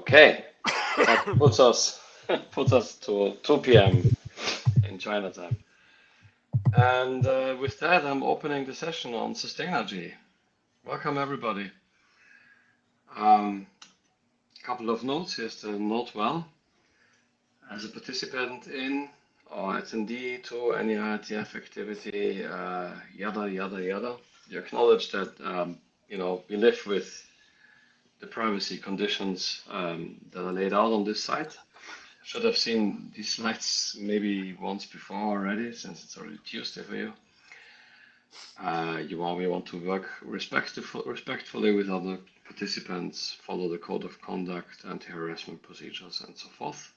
Okay, that puts us to 2 p.m. in China time. And with that, I'm opening the session on Sustainagy. Welcome, everybody. Couple of notes. Here's the note well. As a participant in or attendee to any IETF activity, yada, yada, yada, you acknowledge that, we live with the privacy conditions that are laid out on this site. Should have seen these slides maybe once before already, since it's already Tuesday for you. We want to work respectfully with other participants, follow the code of conduct, anti-harassment procedures, and so forth.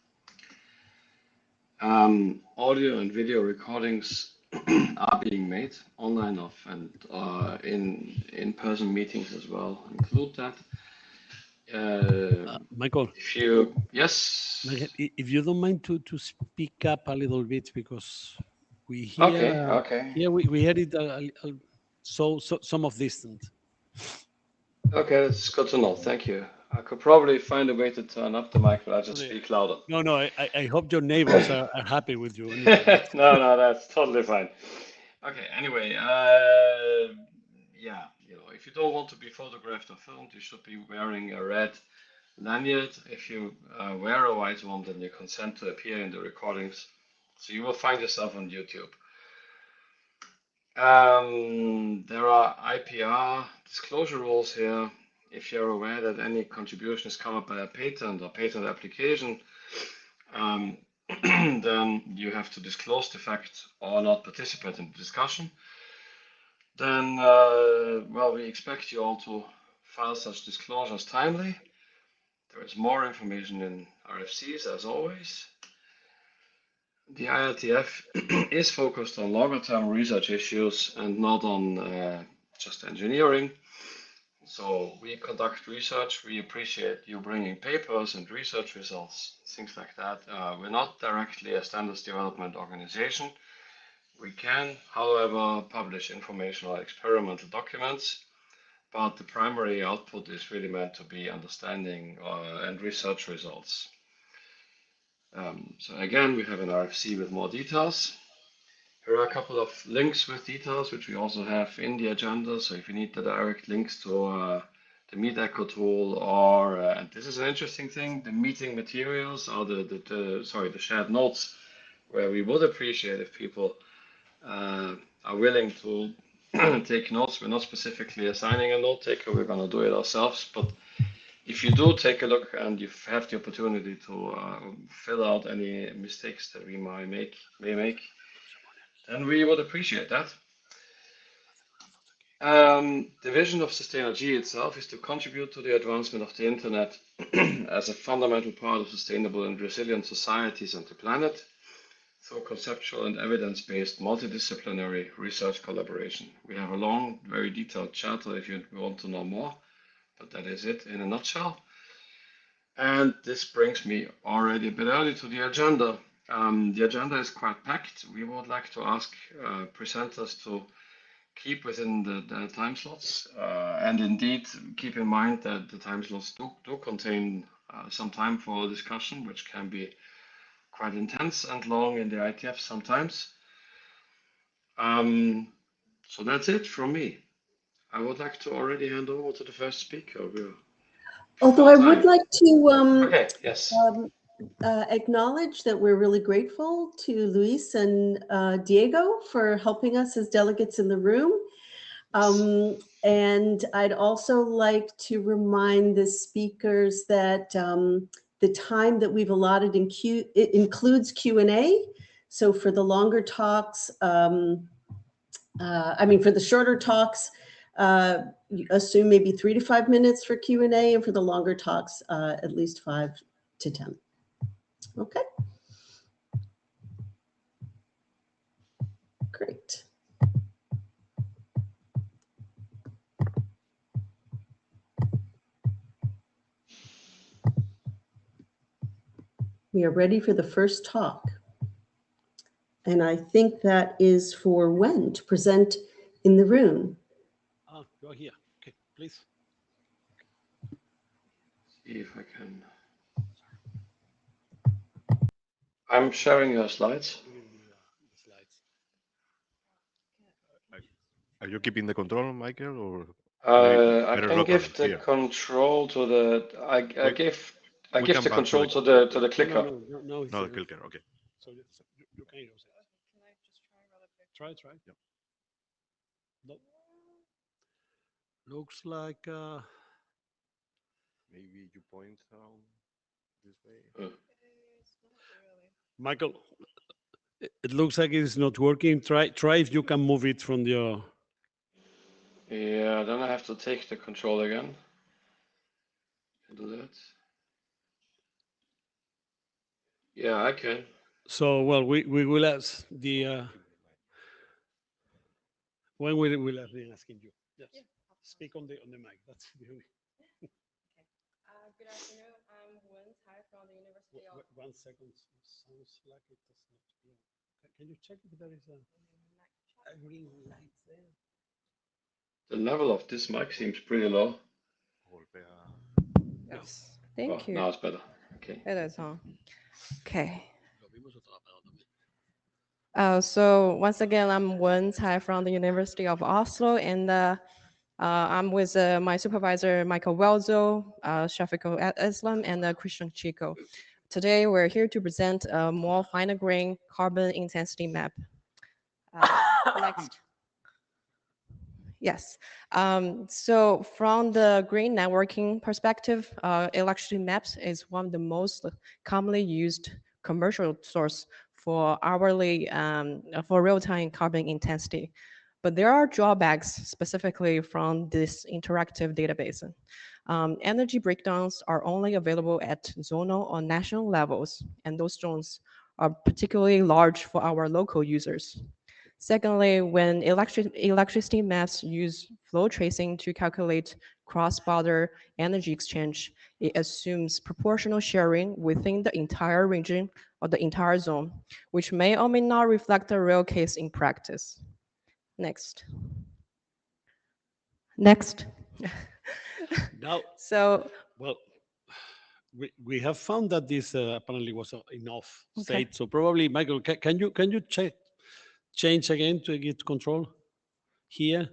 Audio and video recordings are being made online and in-person meetings as well. Include that. Michael. Yes. If you don't mind to speak up a little bit, because we hear. Okay. Yeah, we heard it so some of distant. Okay, that's good to know. Thank you. I could probably find a way to turn up the mic, but I just speak louder. No, I hope your neighbors are happy with you. No, that's totally fine. Okay, anyway, if you don't want to be photographed or filmed, you should be wearing a red lanyard. If you wear a white one, then you consent to appear in the recordings. So you will find yourself on YouTube. There are IPR disclosure rules here. If you're aware that any contribution is covered by a patent or patent application, then you have to disclose the fact or not participate in the discussion. Then, we expect you all to file such disclosures timely. There is more information in RFCs as always. The IETF is focused on longer-term research issues and not on just engineering. So we conduct research. We appreciate you bringing papers and research results, things like that. We're not directly a standards development organization. We can, however, publish informational experimental documents, but the primary output is really meant to be understanding and research results. So again, we have an RFC with more details. Here are a couple of links with details, which we also have in the agenda. So if you need the direct links to the Meet Echo tool, or and this is an interesting thing, the meeting materials or the shared notes, where we would appreciate if people are willing to take notes. We're not specifically assigning a note taker. We're going to do it ourselves, but if you do take a look and you have the opportunity to fill out any mistakes that we may make, then we would appreciate that. The vision of Sustainagy itself is to contribute to the advancement of the internet as a fundamental part of sustainable and resilient societies and the planet through conceptual and evidence-based multidisciplinary research collaboration. We have a long, very detailed charter if you want to know more, but that is it in a nutshell. And this brings me already a bit early to the agenda. The agenda is quite packed. We would like to ask presenters to keep within the time slots, and indeed keep in mind that the time slots do contain some time for discussion, which can be quite intense and long in the IETF sometimes. So that's it from me. I would like to already hand over to the first speaker. Although I would like to yes. acknowledge that we're really grateful to Luis and Diego for helping us as delegates in the room. And I'd also like to remind the speakers that the time that we've allotted it includes Q&A. So for the longer talks, for the shorter talks, assume maybe 3 to 5 minutes for Q&A, and for the longer talks, at least 5 to 10. Okay. Great. We are ready for the first talk. And I think that is for Wen to present in the room. Oh, go here. Okay, please. See if I can I'm sharing your slides. Are you keeping the control, Michael, or I better can locally give the here? control to the. I We- give we the come back to control the- to the clicker. No, No, the clicker. Okay. So you can use it. Can I just try really quick? Try. Yep. No. Looks like Maybe you point this way. It's not really. Michael. It looks like it's not working. Try if you can move it from your. Yeah, then I have to take the control again. Do that. Yeah, I can. So well, we will ask the when we will have been asking you. Yes. Yeah. Speak on the mic. That's the only. Good afternoon. I'm Wen Tai from the University of. 1 second. Sounds like it does not. Can you check if there is a green light there? The level of this mic seems pretty low. Golpea. Yes. Oh, Thank you. now it's better. Okay. It is on. Okay. Lo vimos otra apagado también. So once again, I'm Wen Tai from the University of Oslo, and I'm with my supervisor Michael Welzo, Shafiqul Islam, and Christian Chico. Today, we're here to present a more finer grain carbon intensity map. Next. Yes. So from the green networking perspective, electricity maps is one of the most commonly used commercial source for hourly, for real-time carbon intensity. But there are drawbacks specifically from this interactive database. Energy breakdowns are only available at zonal or national levels, and those zones are particularly large for our local users. Secondly, when electricity maps use flow tracing to calculate cross-border energy exchange, it assumes proportional sharing within the entire region or the entire zone, which may or may not reflect the real case in practice. Next. Next. Now, So, well, we have found that this apparently was in off Okay. state. So probably, Michael, can you change again to get control here?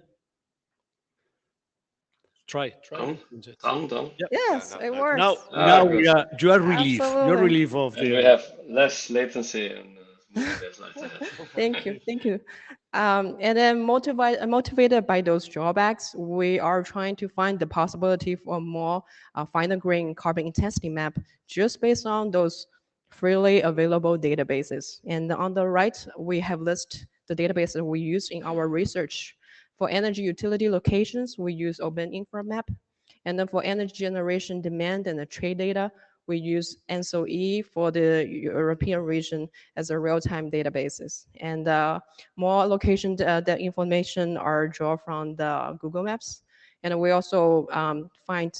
Try. Done. change it. Done. Yep. yes, no, it that's- works. Now, Ah, we good. are. You are relief. You're Absolutely. relief of And we the. have less latency and moving the slides ahead. Thank you. And then motivated by those drawbacks, we are trying to find the possibility for a more finer grain carbon intensity map just based on those freely available databases. And on the right, we have listed the databases we use in our research. For energy utility locations, we use Open Inframap. And then for energy generation demand and the trade data, we use ENSO-E for the European region as a real-time databases. And more location the information are drawn from the Google Maps. And we also find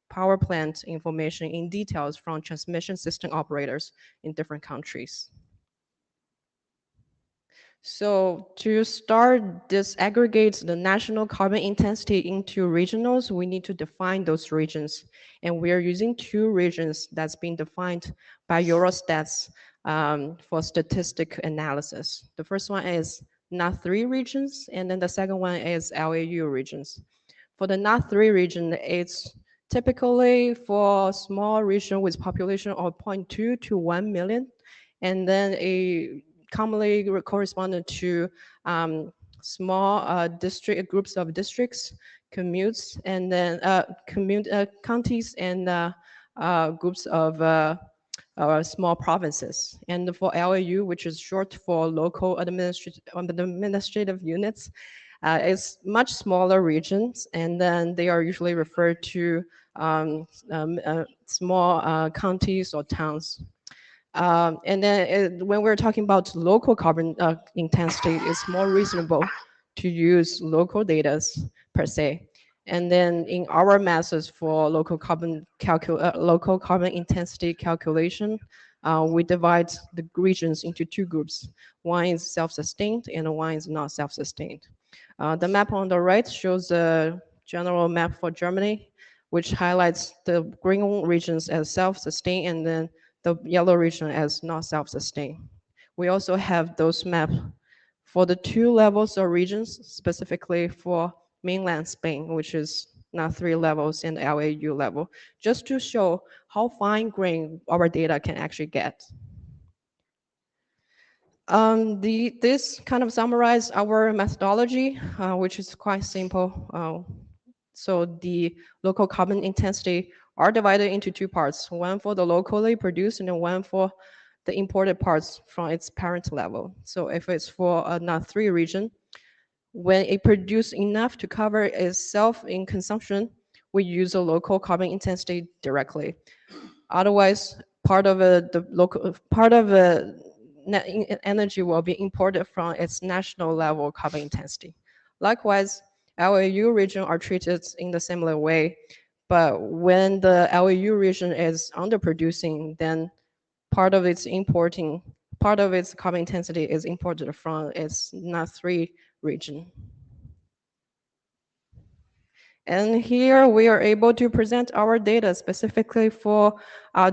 power plant information in details from transmission system operators in different countries. So to start disaggregate the national carbon intensity into regionals, we need to define those regions. And we are using two regions that's been defined by Eurostats for statistic analysis. The first one is NAT3 regions, and then the second one is LAU regions. For the NAT3 region, it's typically for small region with population of 0.2 to 1 million, and then a commonly corresponded to small district groups of districts, commutes, and then counties and groups of small provinces. And for LAU, which is short for local administrative units, it's much smaller regions, and then they are usually referred to small counties or towns. And then when we're talking about local carbon intensity, it's more reasonable to use local data per se. And then in our methods for local carbon intensity calculation, we divide the regions into two groups. One is self-sustained and one is not self-sustained. The map on the right shows a general map for Germany, which highlights the green regions as self-sustained and then the yellow region as not self-sustained. We also have those maps for the 2 levels of regions, specifically for mainland Spain, which is now 3 levels in the LAU level, just to show how fine-grained our data can actually get. This kind of summarize our methodology, which is quite simple. So the local carbon intensity are divided into 2 parts, one for the locally produced and then one for the imported parts from its parent level. So if it's for a NUTS3 region, when it produces enough to cover itself in consumption, we use a local carbon intensity directly. Otherwise, part of the local part of the net energy will be imported from its national level carbon intensity. Likewise, LAU region are treated in the similar way, but when the LAU region is underproducing, then part of its carbon intensity is imported from its NUTS3 region. And here we are able to present our data specifically for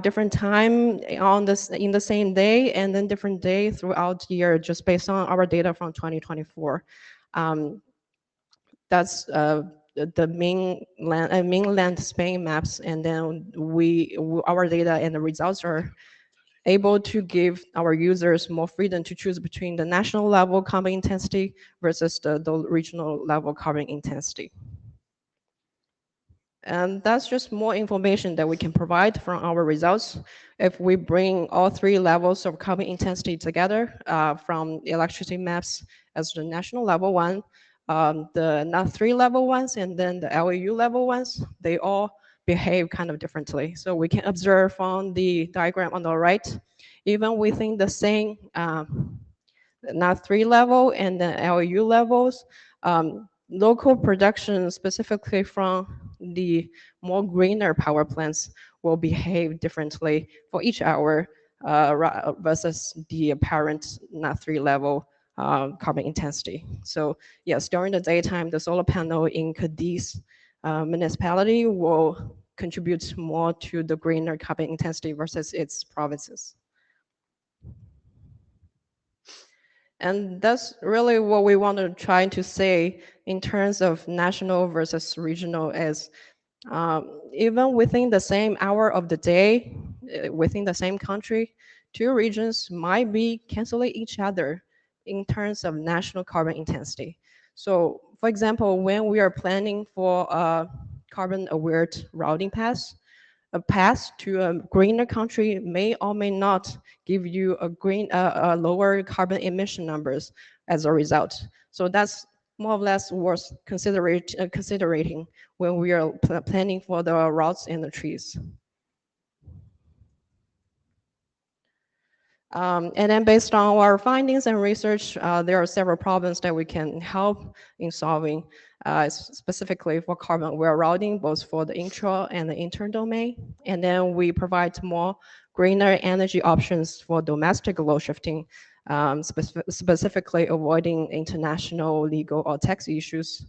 different time in the same day and then different day throughout the year, just based on our data from 2024. That's the mainland Spain maps, and then our data and the results are able to give our users more freedom to choose between the national level carbon intensity versus the regional level carbon intensity. And that's just more information that we can provide from our results. If we bring all 3 levels of carbon intensity together from electricity maps as the national level one, the NUTS3 level ones, and then the LAU level ones, they all behave kind of differently. So we can observe on the diagram on the right, even within the same NUTS3 level and the LAU levels, local production, specifically from the more greener power plants, will behave differently for each hour versus the apparent NUTS3 level carbon intensity. So yes, during the daytime, the solar panel in Cadiz municipality will contribute more to the greener carbon intensity versus its provinces. And that's really what we want to try to say in terms of national versus regional is even within the same hour of the day, within the same country, 2 regions might be canceling each other in terms of national carbon intensity. So for example, when we are planning for a carbon aware routing path, a path to a greener country may or may not give you a lower carbon emission numbers as a result. So that's more or less worth considering when we are planning for the routes and the trees. And then based on our findings and research, there are several problems that we can help in solving, specifically for carbon aware routing, both for the intra and the inter-domain. And then we provide more greener energy options for domestic load shifting, specifically avoiding international legal or tax issues.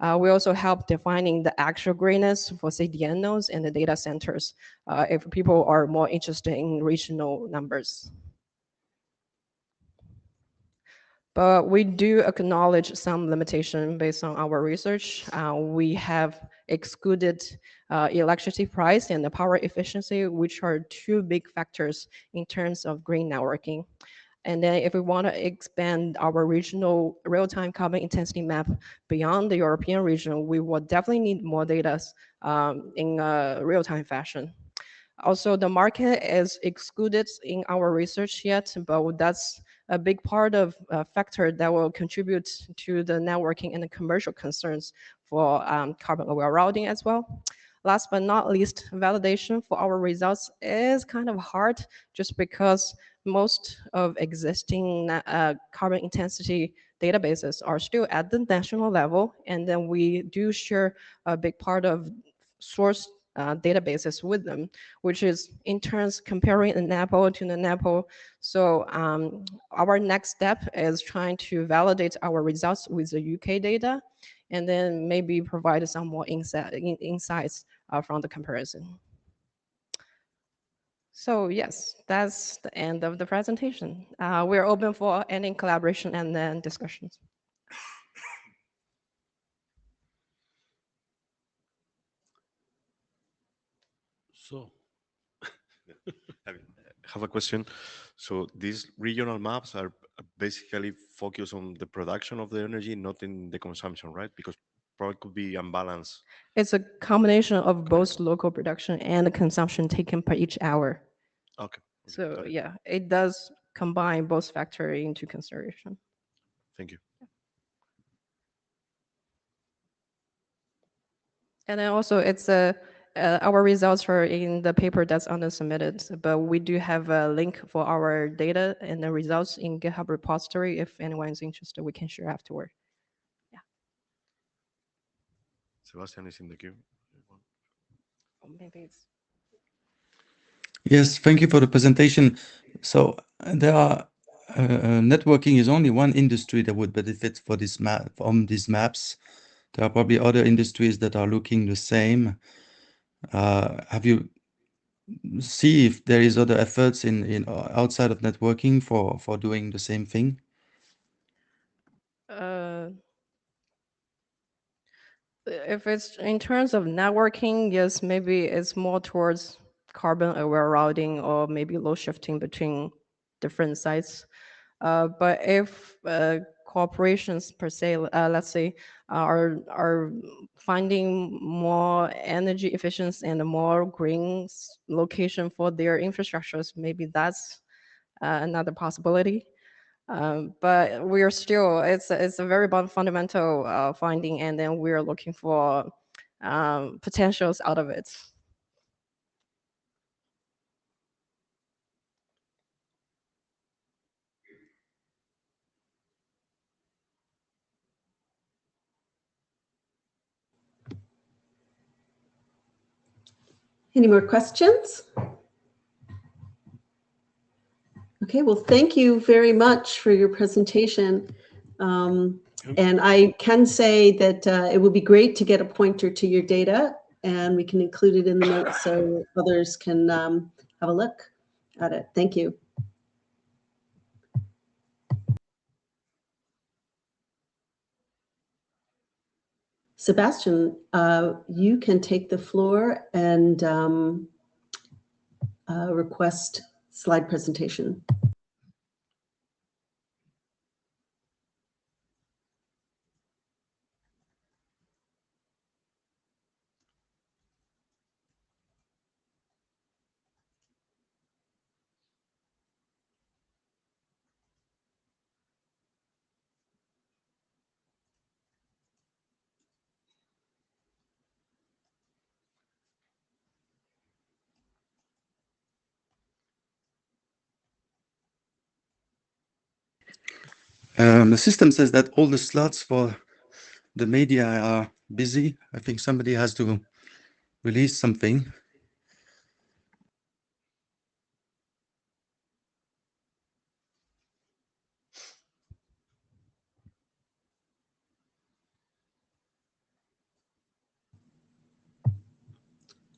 We also help defining the actual greenness for CDN nodes and the data centers if people are more interested in regional numbers. But we do acknowledge some limitation based on our research. We have excluded electricity price and the power efficiency, which are 2 big factors in terms of green networking. And then if we want to expand our regional real-time carbon intensity map beyond the European region, we will definitely need more data in a real-time fashion. Also, the market is excluded in our research yet, but that's a big part of a factor that will contribute to the networking and the commercial concerns for carbon aware routing as well. Last but not least, validation for our results is kind of hard just because most of existing carbon intensity databases are still at the national level, and then we do share a big part of source databases with them, which is in turns comparing an apple to an apple. So our next step is trying to validate our results with the UK data, and then maybe provide some more insights from the comparison. So yes, that's the end of the presentation. We're open for any collaboration and then discussions. So, I have a question. So these regional maps are basically focused on the production of the energy, not in the consumption, right? Because probably could be unbalanced. It's a combination of both local production and the consumption taken per each hour. Okay. So Got it. yeah, it does combine both factors into consideration. Thank you. And then also it's our results are in the paper that's under submitted, but we do have a link for our data and the results in GitHub repository. If anyone is interested, we can share afterward. Sebastian is in the queue. Or maybe it's Yes, thank you for the presentation. So there are networking is only one industry that would benefit for this map from these maps. There are probably other industries that are looking the same. Have you see if there is other efforts in outside of networking for doing the same thing? if it's in terms of networking, yes, maybe it's more towards carbon aware routing or maybe load shifting between different sites. But if corporations per se, let's say, are finding more energy efficiency and more green location for their infrastructures, maybe that's another possibility. But we are still, it's a very fundamental finding, and then we're looking for potentials out of it. Any more questions? Okay, well, thank you very much for your presentation. And I can say that it would be great to get a pointer to your data, and we can include it in the notes so others can have a look at it. Thank you. Sebastian, you can take the floor and request slide presentation. The system says that all the slots for the media are busy. I think somebody has to release something.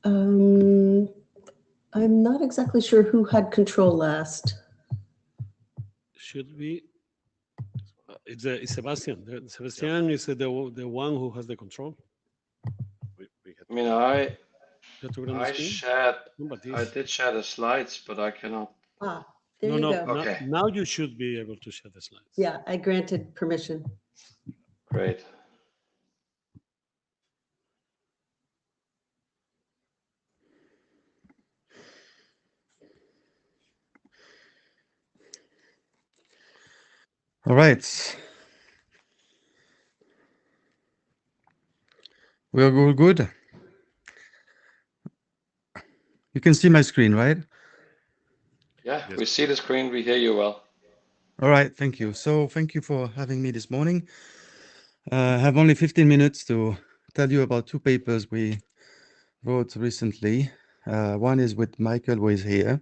I'm not exactly sure who had control last. should we? It's Sebastian. Sebastian is the one who has the control. We had I mean, I You have to go on the I screen. shared, No, but I this. did share the slides, but I cannot. Ah, there No, you no. go. Okay. Now you should be able to share the slides. Yeah, I granted permission. Great. All right. We're all good. You can see my screen, right? Yeah, Yes. we see the screen, we hear you well. All right, thank you. So thank you for having me this morning. I have only 15 minutes to tell you about two papers we wrote recently. One is with Michael, who is here.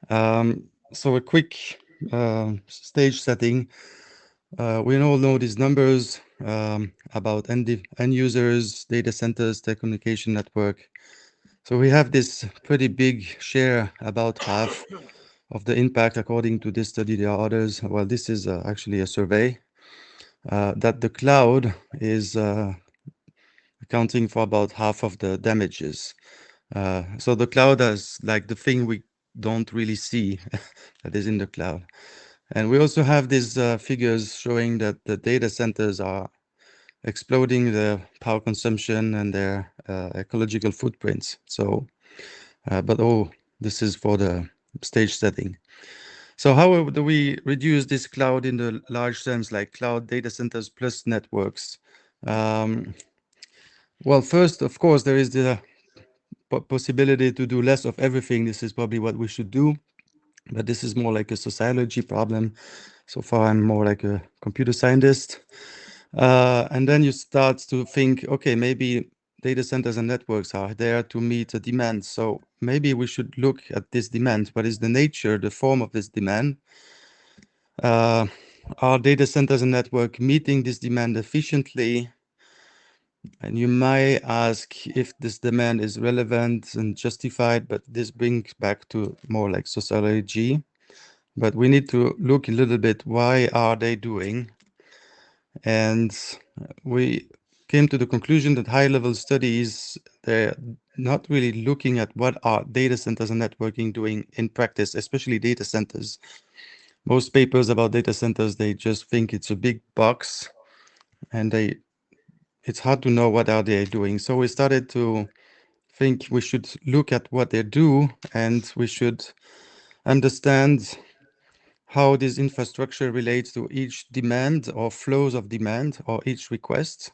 So a quick stage setting. We all know these numbers about end users, data centers, telecommunication network, So we have this pretty big share, about half of the impact according to this study. There are others. Well, this is actually a survey that the cloud is accounting for about half of the damages. So the cloud is like the thing we don't really see that is in the cloud. And we also have these figures showing that the data centers are exploding their power consumption and their ecological footprints. So, but this is for the stage setting. So how do we reduce this cloud in the large sense, like cloud data centers plus networks? Well, first, of course, there is the possibility to do less of everything. This is probably what we should do, but this is more like a sociology problem. So far, I'm more like a computer scientist. And then you start to think, okay, maybe data centers and networks are there to meet a demand. So maybe we should look at this demand. What is the nature, the form of this demand? Are data centers and network meeting this demand efficiently? And you might ask if this demand is relevant and justified, but this brings back to more like sociology. But we need to look a little bit, why are they doing? And we came to the conclusion that high-level studies, they're not really looking at what are data centers and networking doing in practice, especially data centers. Most papers about data centers, they just think it's a big box, and it's hard to know what are they doing. So we started to think we should look at what they do, and we should understand how this infrastructure relates to each demand or flows of demand or each request.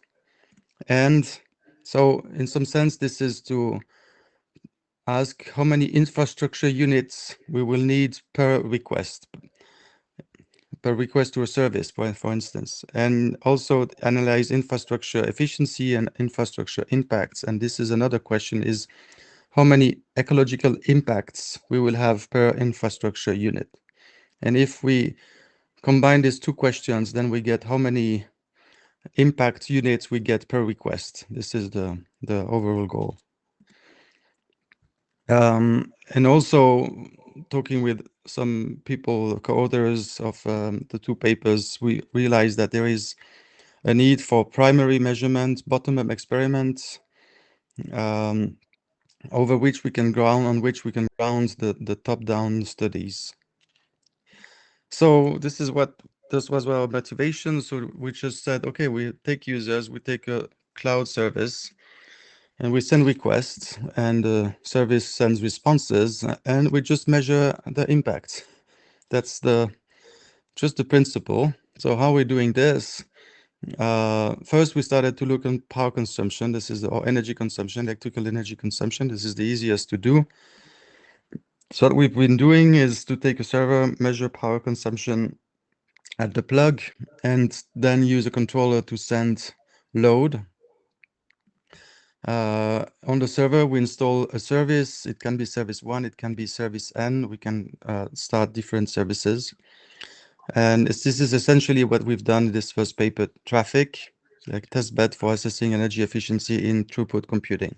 And so in some sense, this is to ask how many infrastructure units we will need per request to a service, for instance, and also analyze infrastructure efficiency and infrastructure impacts. And this is another question, is how many ecological impacts we will have per infrastructure unit. And if we combine these two questions, then we get how many impact units we get per request. This is the overall goal. And also talking with some people, co-authors of the two papers, we realized that there is a need for primary measurement, bottom-up experiments, over which we can ground the top-down studies. So this was our motivation. So we just said, okay, we take users, we take a cloud service, and we send requests, and the service sends responses, and we just measure the impact. That's just the principle. So how are we doing this? First, we started to look on power consumption. This is our energy consumption, electrical energy consumption. This is the easiest to do. So what we've been doing is to take a server, measure power consumption at the plug, and then use a controller to send load. On the server, we install a service. It can be service 1, it can be service N. We can start different services. And this is essentially what we've done in this first paper, traffic, like test bed for assessing energy efficiency in throughput computing.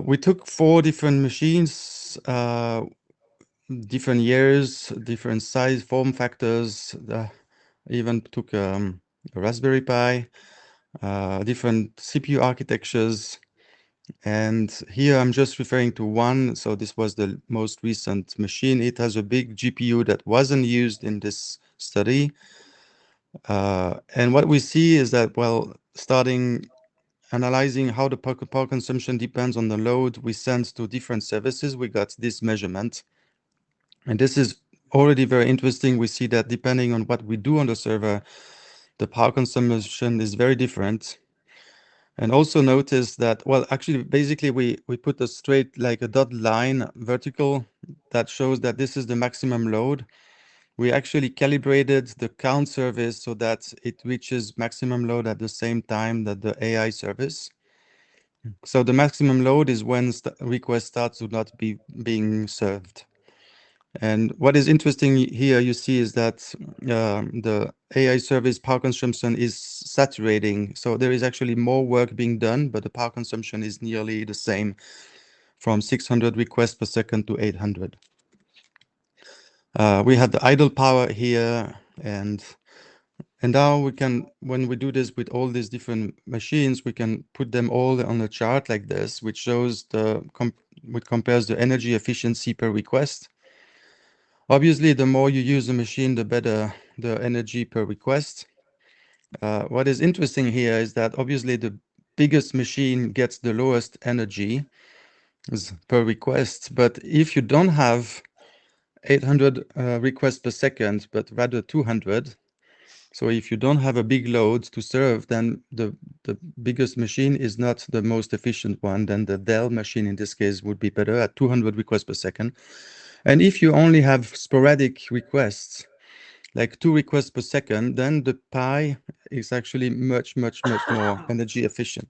We took 4 different machines, different years, different size, form factors. Even took a Raspberry Pi, different CPU architectures. And here I'm just referring to one. So this was the most recent machine. It has a big GPU that wasn't used in this study. And what we see is that, well, starting analyzing how the power consumption depends on the load we send to different services, we got this measurement. And this is already very interesting. We see that depending on what we do on the server, the power consumption is very different. And also notice that, well, actually, basically, we put a straight, like a dotted line, vertical, that shows that this is the maximum load. We actually calibrated the count service so that it reaches maximum load at the same time that the AI service. So the maximum load is when requests start to not be being served. And what is interesting here, you see, is that the AI service power consumption is saturating. So there is actually more work being done, but the power consumption is nearly the same, from 600 requests per second to 800. We have the idle power here, and now we can, when we do this with all these different machines, we can put them all on a chart like this, which shows which compares the energy efficiency per request. Obviously, the more you use the machine, the better the energy per request. What is interesting here is that obviously the biggest machine gets the lowest energy per request. But if you don't have 800 requests per second, but rather 200, so if you don't have a big load to serve, then the biggest machine is not the most efficient one. Then the Dell machine in this case would be better at 200 requests per second. And if you only have sporadic requests, like 2 requests per second, then the Pi is actually much more energy efficient.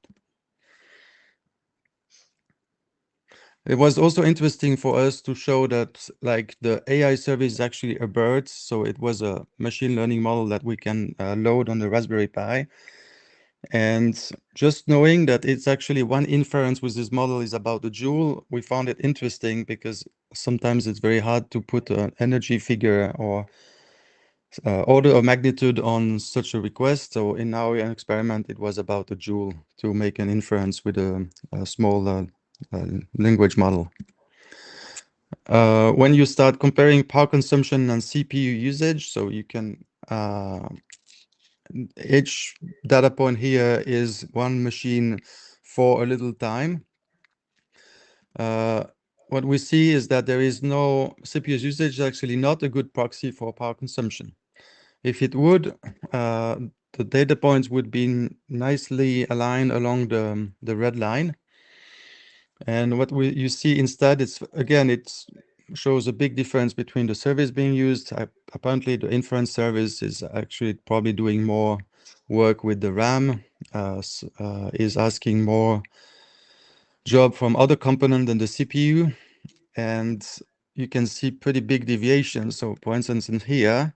It was also interesting for us to show that like the AI service is actually a BERT. So it was a machine learning model that we can load on the Raspberry Pi. And just knowing that it's actually one inference with this model is about a joule, we found it interesting because sometimes it's very hard to put an energy figure or order of magnitude on such a request. So in our experiment, it was about a joule to make an inference with a small language model. When you start comparing power consumption and CPU usage, so you can each data point here is one machine for a little time. What we see is that there is no CPU usage, actually not a good proxy for power consumption. If it would, the data points would be nicely aligned along the red line. And what you see instead, it shows a big difference between the service being used. Apparently, the inference service is actually probably doing more work with the RAM, is asking more job from other component than the CPU. And you can see pretty big deviations. So for instance, in here,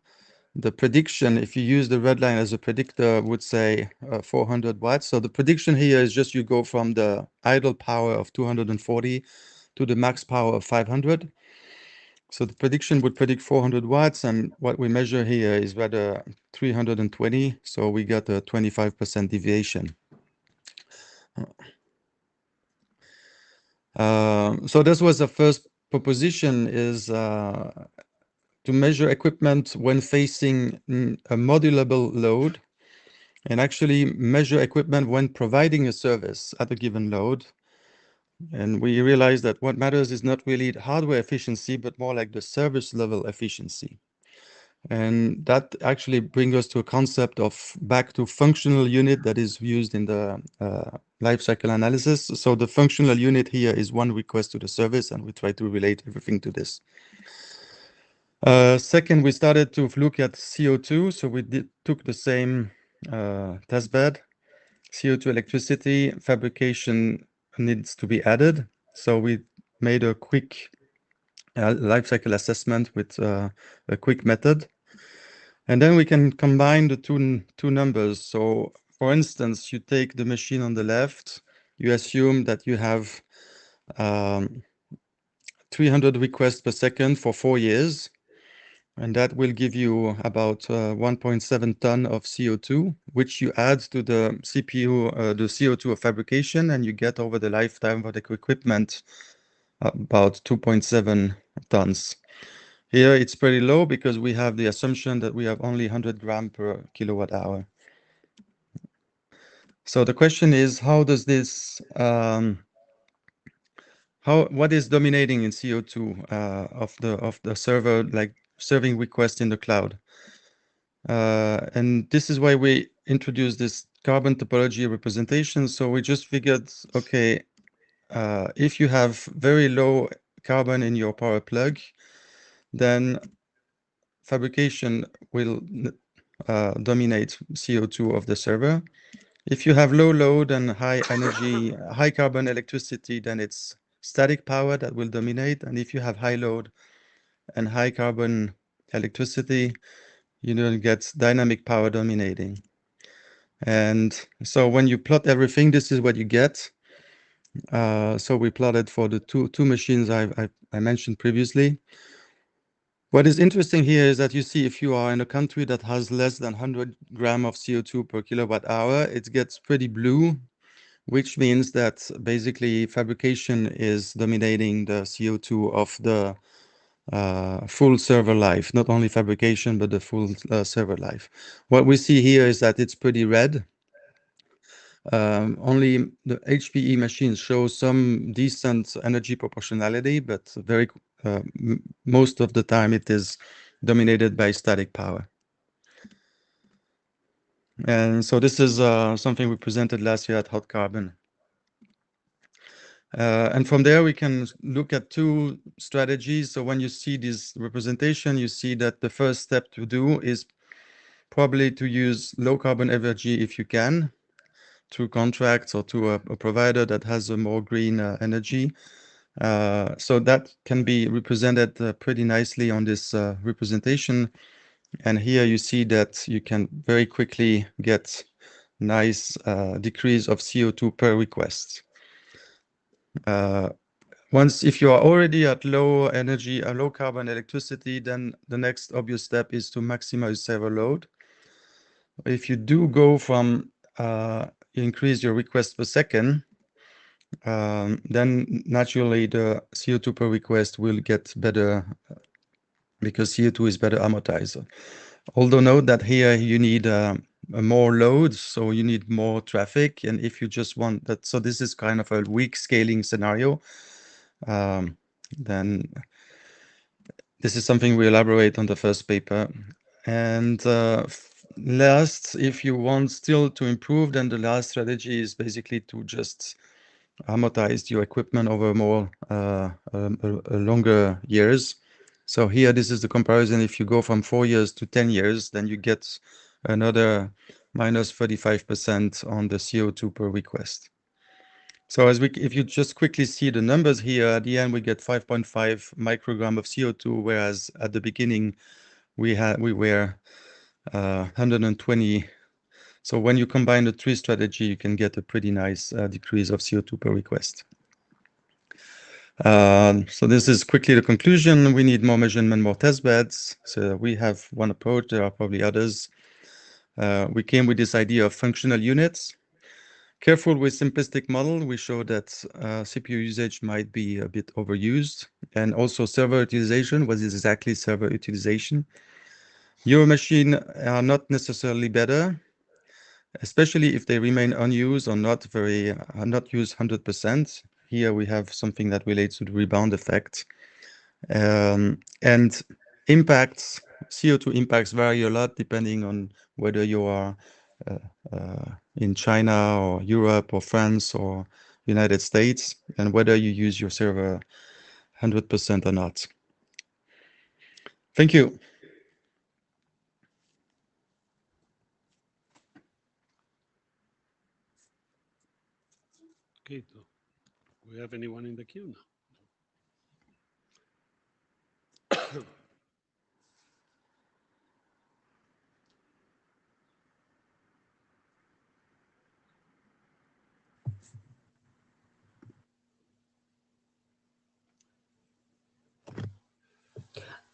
the prediction, if you use the red line as a predictor, would say 400 watts. So the prediction here is just you go from the idle power of 240 to the max power of 500. So the prediction would predict 400 watts, and what we measure here is rather 320. So we got a 25% deviation. So this was the first proposition, is to measure equipment when facing a modulable load, and actually measure equipment when providing a service at a given load. And we realized that what matters is not really hardware efficiency, but more like the service level efficiency. And that actually brings us to a concept of back to functional unit that is used in the life cycle analysis. So the functional unit here is one request to the service, and we try to relate everything to this. Second, we started to look at CO2. So we took the same test bed, CO2 electricity, fabrication needs to be added. So we made a quick life cycle assessment with a quick method. And then we can combine the two numbers. So for instance, you take the machine on the left, you assume that you have 300 requests per second for 4 years. And that will give you about 1.7 ton of CO2, which you add to the CPU, the CO2 of fabrication, and you get over the lifetime of the equipment about 2.7 tons. Here it's pretty low because we have the assumption that we have only 100 grams per kilowatt hour. So the question is, how does this, what is dominating in CO2 of the server, like serving requests in the cloud? And this is why we introduced this carbon topology representation. So we just figured, okay, if you have very low carbon in your power plug, then fabrication will dominate CO2 of the server. If you have low load and high energy, high carbon electricity, then it's static power that will dominate. And if you have high load, and high carbon electricity, you don't get dynamic power dominating. And so when you plot everything, this is what you get. So we plotted for the two machines I mentioned previously. What is interesting here is that you see if you are in a country that has less than 100 gram of CO2 per kilowatt hour, it gets pretty blue, which means that basically fabrication is dominating the CO2 of the full server life, not only fabrication, but the full server life. What we see here is that it's pretty red. Only the HPE machines show some decent energy proportionality, but most of the time it is dominated by static power. And so this is something we presented last year at Hot Carbon. And from there, we can look at two strategies. So when you see this representation, you see that the first step to do is probably to use low carbon energy if you can, through contracts or to a provider that has a more green energy. So that can be represented pretty nicely on this representation. And here you see that you can very quickly get nice decrease of CO2 per request. If you are already at low energy, low carbon electricity, then the next obvious step is to maximize server load. If you do go from increase your request per second, then naturally the CO2 per request will get better because CO2 is better amortized. Although note that here you need a more load, so you need more traffic. And if you just want that, so this is kind of a weak scaling scenario. Then this is something we elaborate on the first paper. And last, if you want still to improve, then the last strategy is basically to just amortize your equipment over more longer years. So here, this is the comparison. If you go from 4 years to 10 years, then you get another minus 35% on the CO2 per request. So if you just quickly see the numbers here, at the end we get 5.5 microgram of CO2, whereas at the beginning we were 120. So when you combine the three strategy, you can get a pretty nice decrease of CO2 per request. So this is quickly the conclusion. We need more measurement, more test beds. So we have one approach. There are probably others. We came with this idea of functional units. Careful with simplistic model. We show that CPU usage might be a bit overused, and also server utilization. What is exactly server utilization? Your machine are not necessarily better, especially if they remain unused or not used 100%. Here we have something that relates to the rebound effect. And impacts, CO2 impacts vary a lot depending on whether you are in China or Europe or France or United States, and whether you use your server 100% or not. Thank you. Okay, so we have anyone in the queue now?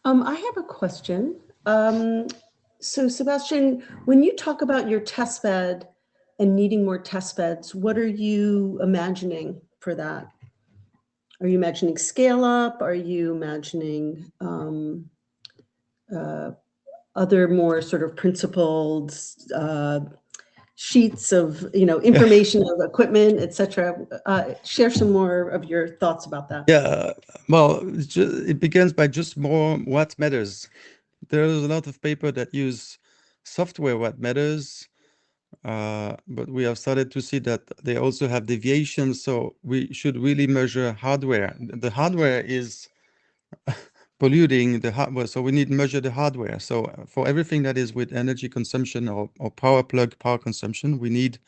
I have a question. So Sebastian, when you talk about your test bed and needing more test beds, what are you imagining for that? Are you imagining scale up? Are you imagining other more sort of principled sheets of information of equipment, etc.? Share some more of your thoughts about that. Yeah, well, it begins by just more what matters. There's a lot of paper that use software what matters, but we have started to see that they also have deviations. So we should really measure hardware. The hardware is polluting the hardware, so we need to measure the hardware. So for everything that is with energy consumption or power plug power consumption, we need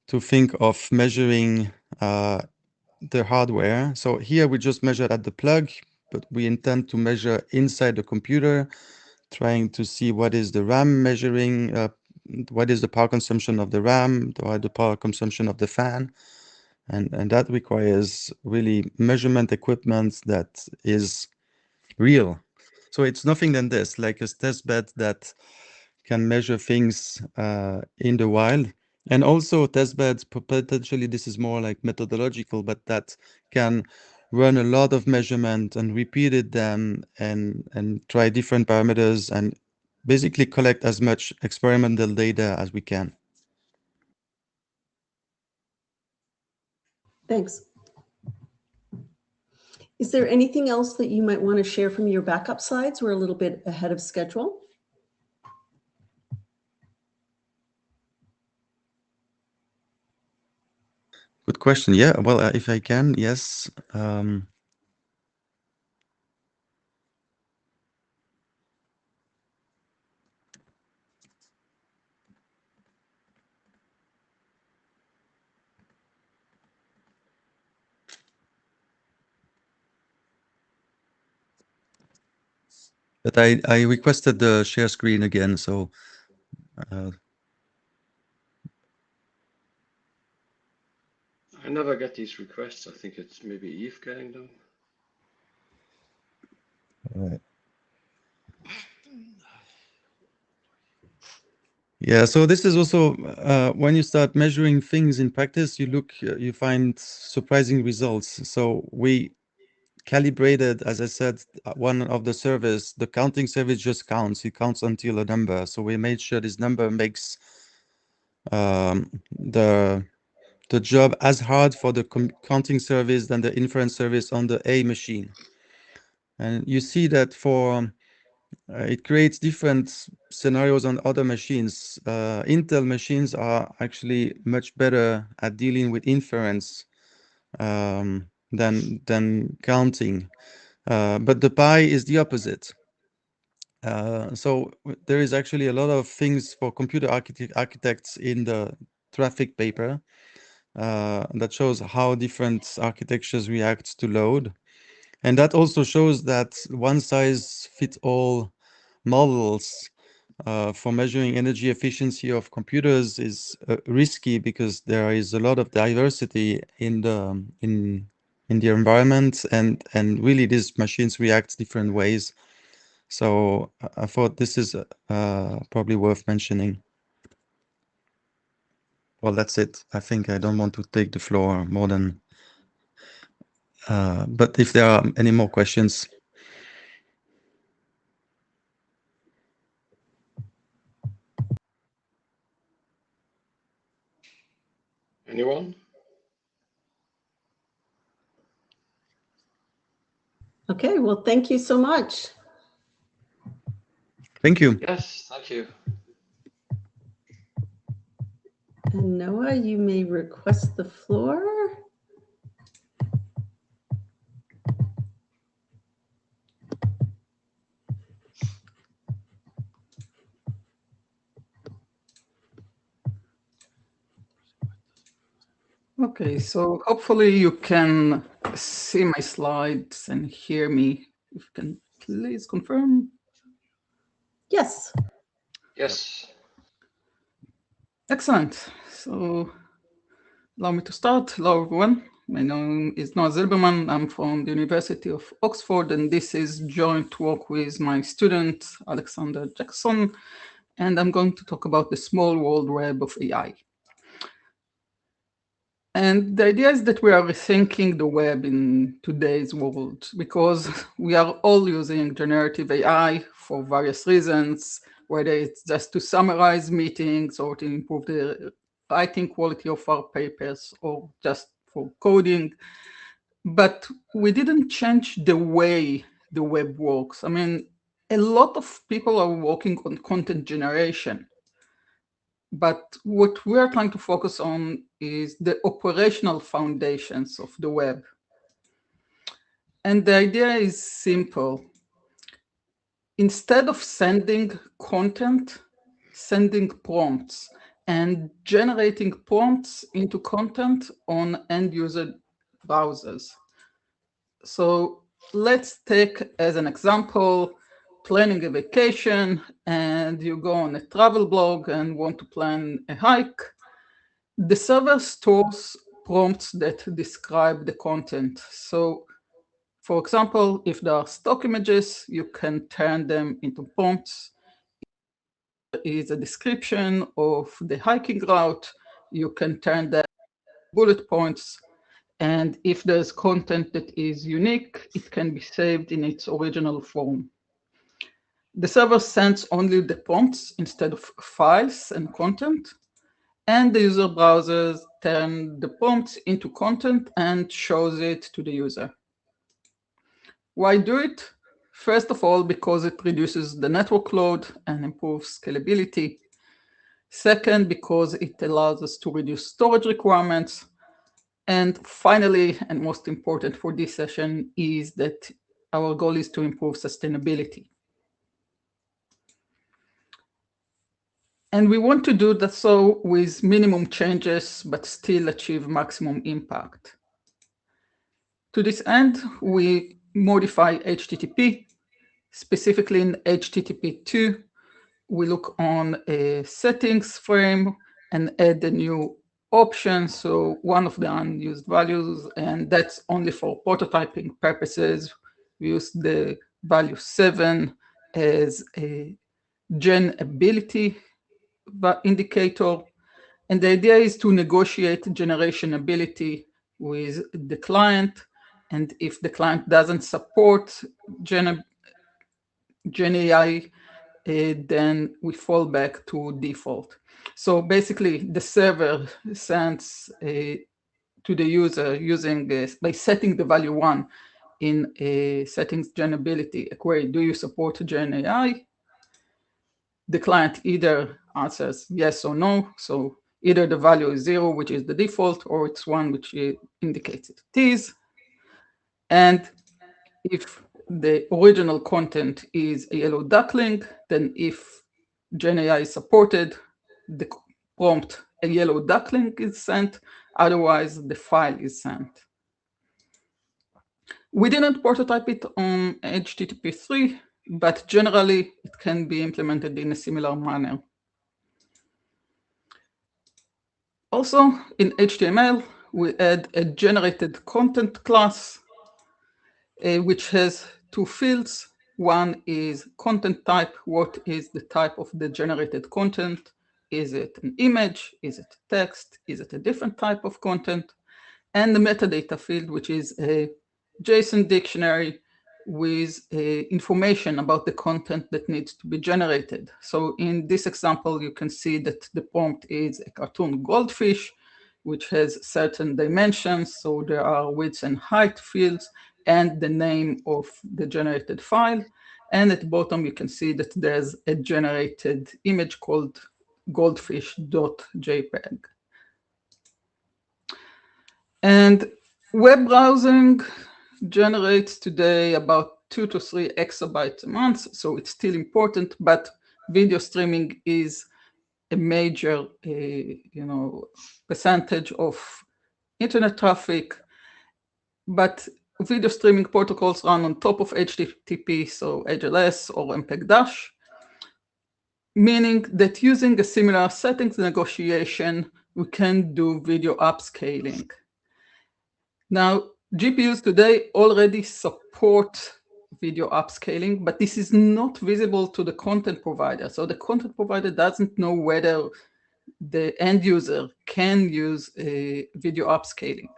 to think of measuring the hardware. So here we just measured at the plug, but we intend to measure inside the computer, trying to see what is the RAM measuring, what is the power consumption of the RAM, or the power consumption of the fan. And that requires really measurement equipment that is real. So it's nothing than this, like a test bed that can measure things in the wild. And also test beds, potentially this is more like methodological, but that can run a lot of measurement and repeated them and try different parameters and basically collect as much experimental data as we can. Thanks. Is there anything else that you might want to share from your backup slides? We're a little bit ahead of schedule. Good question. Yeah, well, if I can, yes. But I requested the share screen again, so I never get these requests. I think it's maybe Eve getting them. yeah, so this is also when you start measuring things in practice, you find surprising results. So we calibrated, as I said, one of the service, the counting service just counts. It counts until a number. So we made sure this number makes the job as hard for the counting service than the inference service on the A machine. And you see that for it creates different scenarios on other machines. Intel machines are actually much better at dealing with inference than counting. But the Pi is the opposite. So there is actually a lot of things for computer architects in the traffic paper that shows how different architectures react to load. And that also shows that one size fits all models for measuring energy efficiency of computers is risky because there is a lot of diversity in the environment, and really these machines react different ways. So I thought this is probably worth mentioning. Well, that's it. I think I don't want to take the floor more than. But if there are any more questions. Anyone? Okay, well, thank you so much. Thank you. Yes, thank you. And Noah, you may request the floor. Okay, so hopefully you can see my slides and hear me. If you can please confirm. Yes. Yes. Excellent. So allow me to start. Hello, everyone. My name is Noah Zilberman. I'm from the University of Oxford, and this is joint work with my student, Alexander Jackson, and I'm going to talk about the small world web of AI. And the idea is that we are rethinking the web in today's world because we are all using generative AI for various reasons, whether it's just to summarize meetings or to improve the writing quality of our papers or just for coding. But we didn't change the way the web works. I mean, a lot of people are working on content generation. But what we are trying to focus on is the operational foundations of the web. And the idea is simple. Instead of sending content, sending prompts and generating prompts into content on end user browsers. So let's take as an example planning a vacation, and you go on a travel blog and want to plan a hike. The server stores prompts that describe the content. So, for example, if there are stock images, you can turn them into prompts. If there is a description of the hiking route, you can turn that bullet points. And if there's content that is unique, it can be saved in its original form. The server sends only the prompts instead of files and content, and the user browsers turn the prompts into content and shows it to the user. Why do it? First of all, because it reduces the network load and improves scalability. Second, because it allows us to reduce storage requirements. And finally, and most important for this session, is that our goal is to improve sustainability. And we want to do that so with minimum changes, but still achieve maximum impact. To this end, we modify HTTP. Specifically in HTTP 2, we look on a settings frame and add a new option. So one of the unused values, and that's only for prototyping purposes. We use the value 7 as a gen ability indicator. And the idea is to negotiate generation ability with the client. And if the client doesn't support Gen AI, then we fall back to default. So basically, the server sends to the user using by setting the value 1 in a settings gen ability a query, do you support Gen AI? The client either answers yes or no. So either the value is 0, which is the default, or it's 1, which indicates it is. And if the original content is a yellow duckling, then if Gen AI is supported, the prompt a yellow duckling is sent, otherwise the file is sent. We didn't prototype it on HTTP 3, but generally it can be implemented in a similar manner. Also, in HTML, we add a generated content class, which has 2 fields. One is content type. What is the type of the generated content? Is it an image? Is it text? Is it a different type of content? And the metadata field, which is a JSON dictionary with information about the content that needs to be generated. So in this example, you can see that the prompt is a cartoon goldfish, which has certain dimensions. So there are width and height fields and the name of the generated file. And at the bottom, you can see that there's a generated image called goldfish.jpg. And web browsing generates today about 2 to 3 exabytes a month, so it's still important, but video streaming is a major percentage of internet traffic. But video streaming protocols run on top of HTTP, so HLS or MPEG-, meaning that using a similar settings negotiation, we can do video upscaling. Now, GPUs today already support video upscaling, but this is not visible to the content provider. So the content provider doesn't know whether the end user can use video upscaling.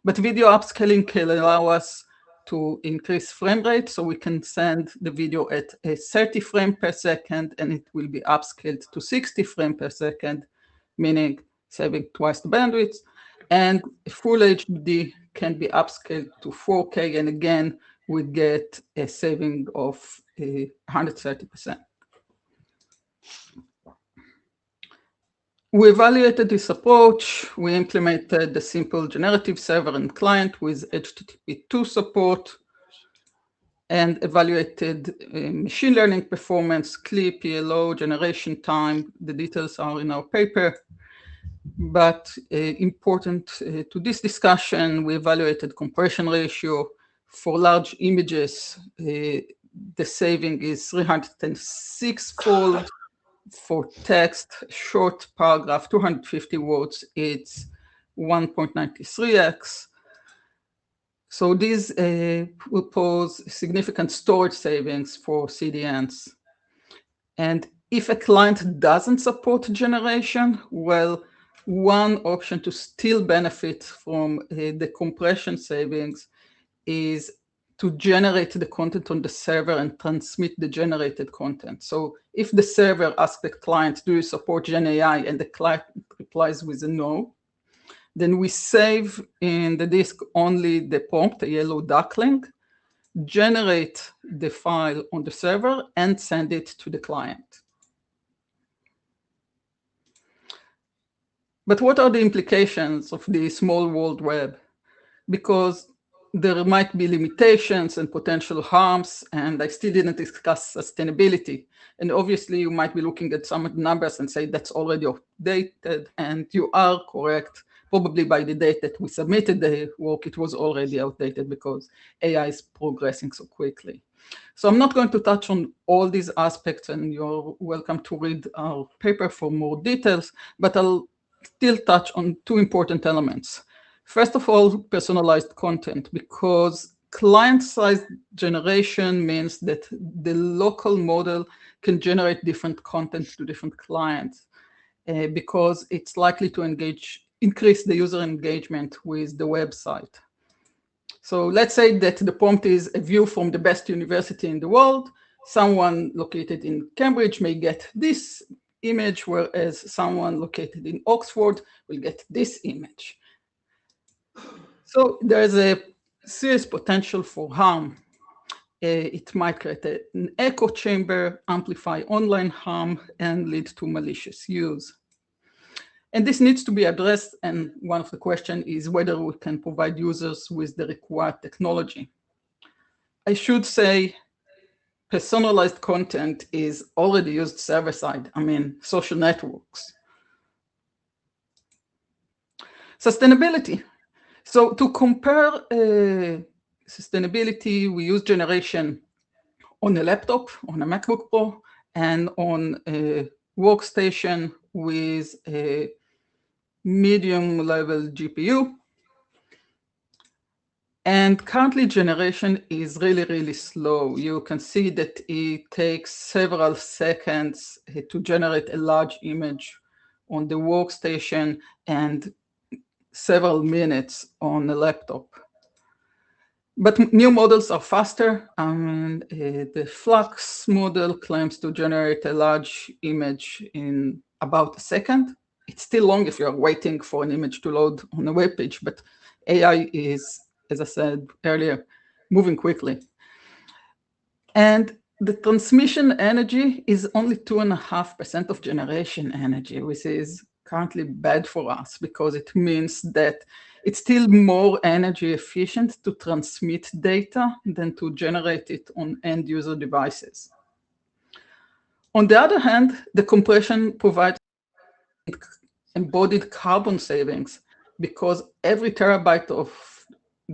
But video upscaling can allow us to increase frame rate, so we can send the video at a 30 frames per second, and it will be upscaled to 60 frames per second, meaning saving twice the bandwidth. And full HD can be upscaled to 4K, and again, we get a saving of 130%. We evaluated this approach. We implemented the simple generative server and client with HTTP 2 support and evaluated machine learning performance, CLI, PLO, generation time. The details are in our paper. But important to this discussion, we evaluated compression ratio, For large images, the saving is 306-fold. For text, short paragraph, 250 words, it's 1.93x. So these will pose significant storage savings for CDNs. And if a client doesn't support generation, well, one option to still benefit from the compression savings is to generate the content on the server and transmit the generated content. So if the server asks the client, do you support Gen AI? And the client replies with a no, then we save in the disk only the prompt, a yellow duckling, generate the file on the server and send it to the client. But what are the implications of the small world web? Because there might be limitations and potential harms, and I still didn't discuss sustainability. And obviously you might be looking at some of the numbers and say that's already outdated, and you are correct. Probably by the date that we submitted the work, it was already outdated because AI is progressing so quickly. So I'm not going to touch on all these aspects, and you're welcome to read our paper for more details, but I'll still touch on two important elements. First of all, personalized content, because client-side generation means that the local model can generate different content to different clients because it's likely to increase the user engagement with the website. So let's say that the prompt is a view from the best university in the world. Someone located in Cambridge may get this image, whereas someone located in Oxford will get this image. So there's a serious potential for harm. It might create an echo chamber, amplify online harm, and lead to malicious use. And this needs to be addressed, and one of the questions is whether we can provide users with the required technology. I should say personalized content is already used server-side, social networks. Sustainability. So to compare sustainability, we use generation on a laptop, on a MacBook Pro, and on a workstation with a medium level GPU. And currently generation is really, really slow. You can see that it takes several seconds to generate a large image on the workstation and several minutes on a laptop. But new models are faster. The Flux model claims to generate a large image in about a second. It's still long if you're waiting for an image to load on a web page, but AI is, as I said earlier, moving quickly. And the transmission energy is only 2.5% of generation energy, which is currently bad for us because it means that it's still more energy efficient to transmit data than to generate it on end user devices. On the other hand, the compression provides embodied carbon savings because every terabyte of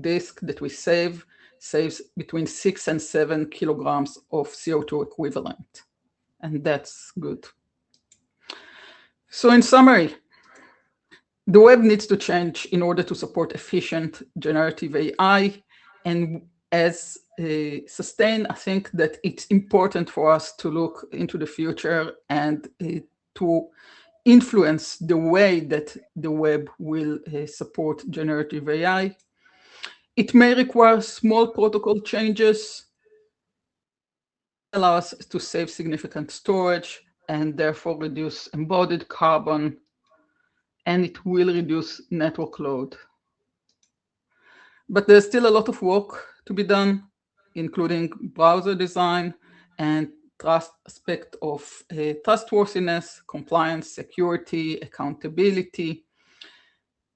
disk that we saves between 6 and 7 kilograms of CO2 equivalent. And that's good. So in summary, the web needs to change in order to support efficient generative AI. And as Sustain, I think that it's important for us to look into the future and to influence the way that the web will support generative AI. It may require small protocol changes, allow us to save significant storage and therefore reduce embodied carbon, and it will reduce network load. But there's still a lot of work to be done, including browser design and trust aspect of trustworthiness, compliance, security, accountability.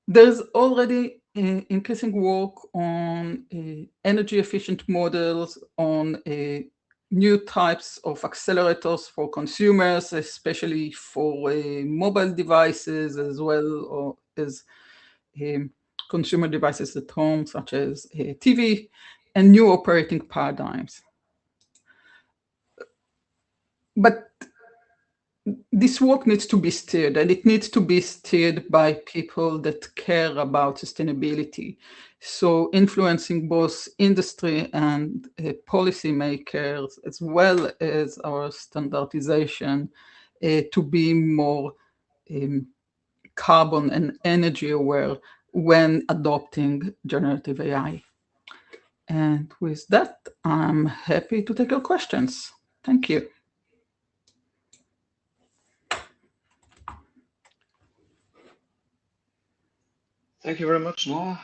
There's already increasing work on energy efficient models, on new types of accelerators for consumers, especially for mobile devices as well as consumer devices at home, such as TV. and new operating paradigms. But this work needs to be steered, and it needs to be steered by people that care about sustainability. So influencing both industry and policymakers, as well as our standardization, to be more carbon and energy aware when adopting generative AI. And with that, I'm happy to take your questions. Thank you. Thank you very much, Noah.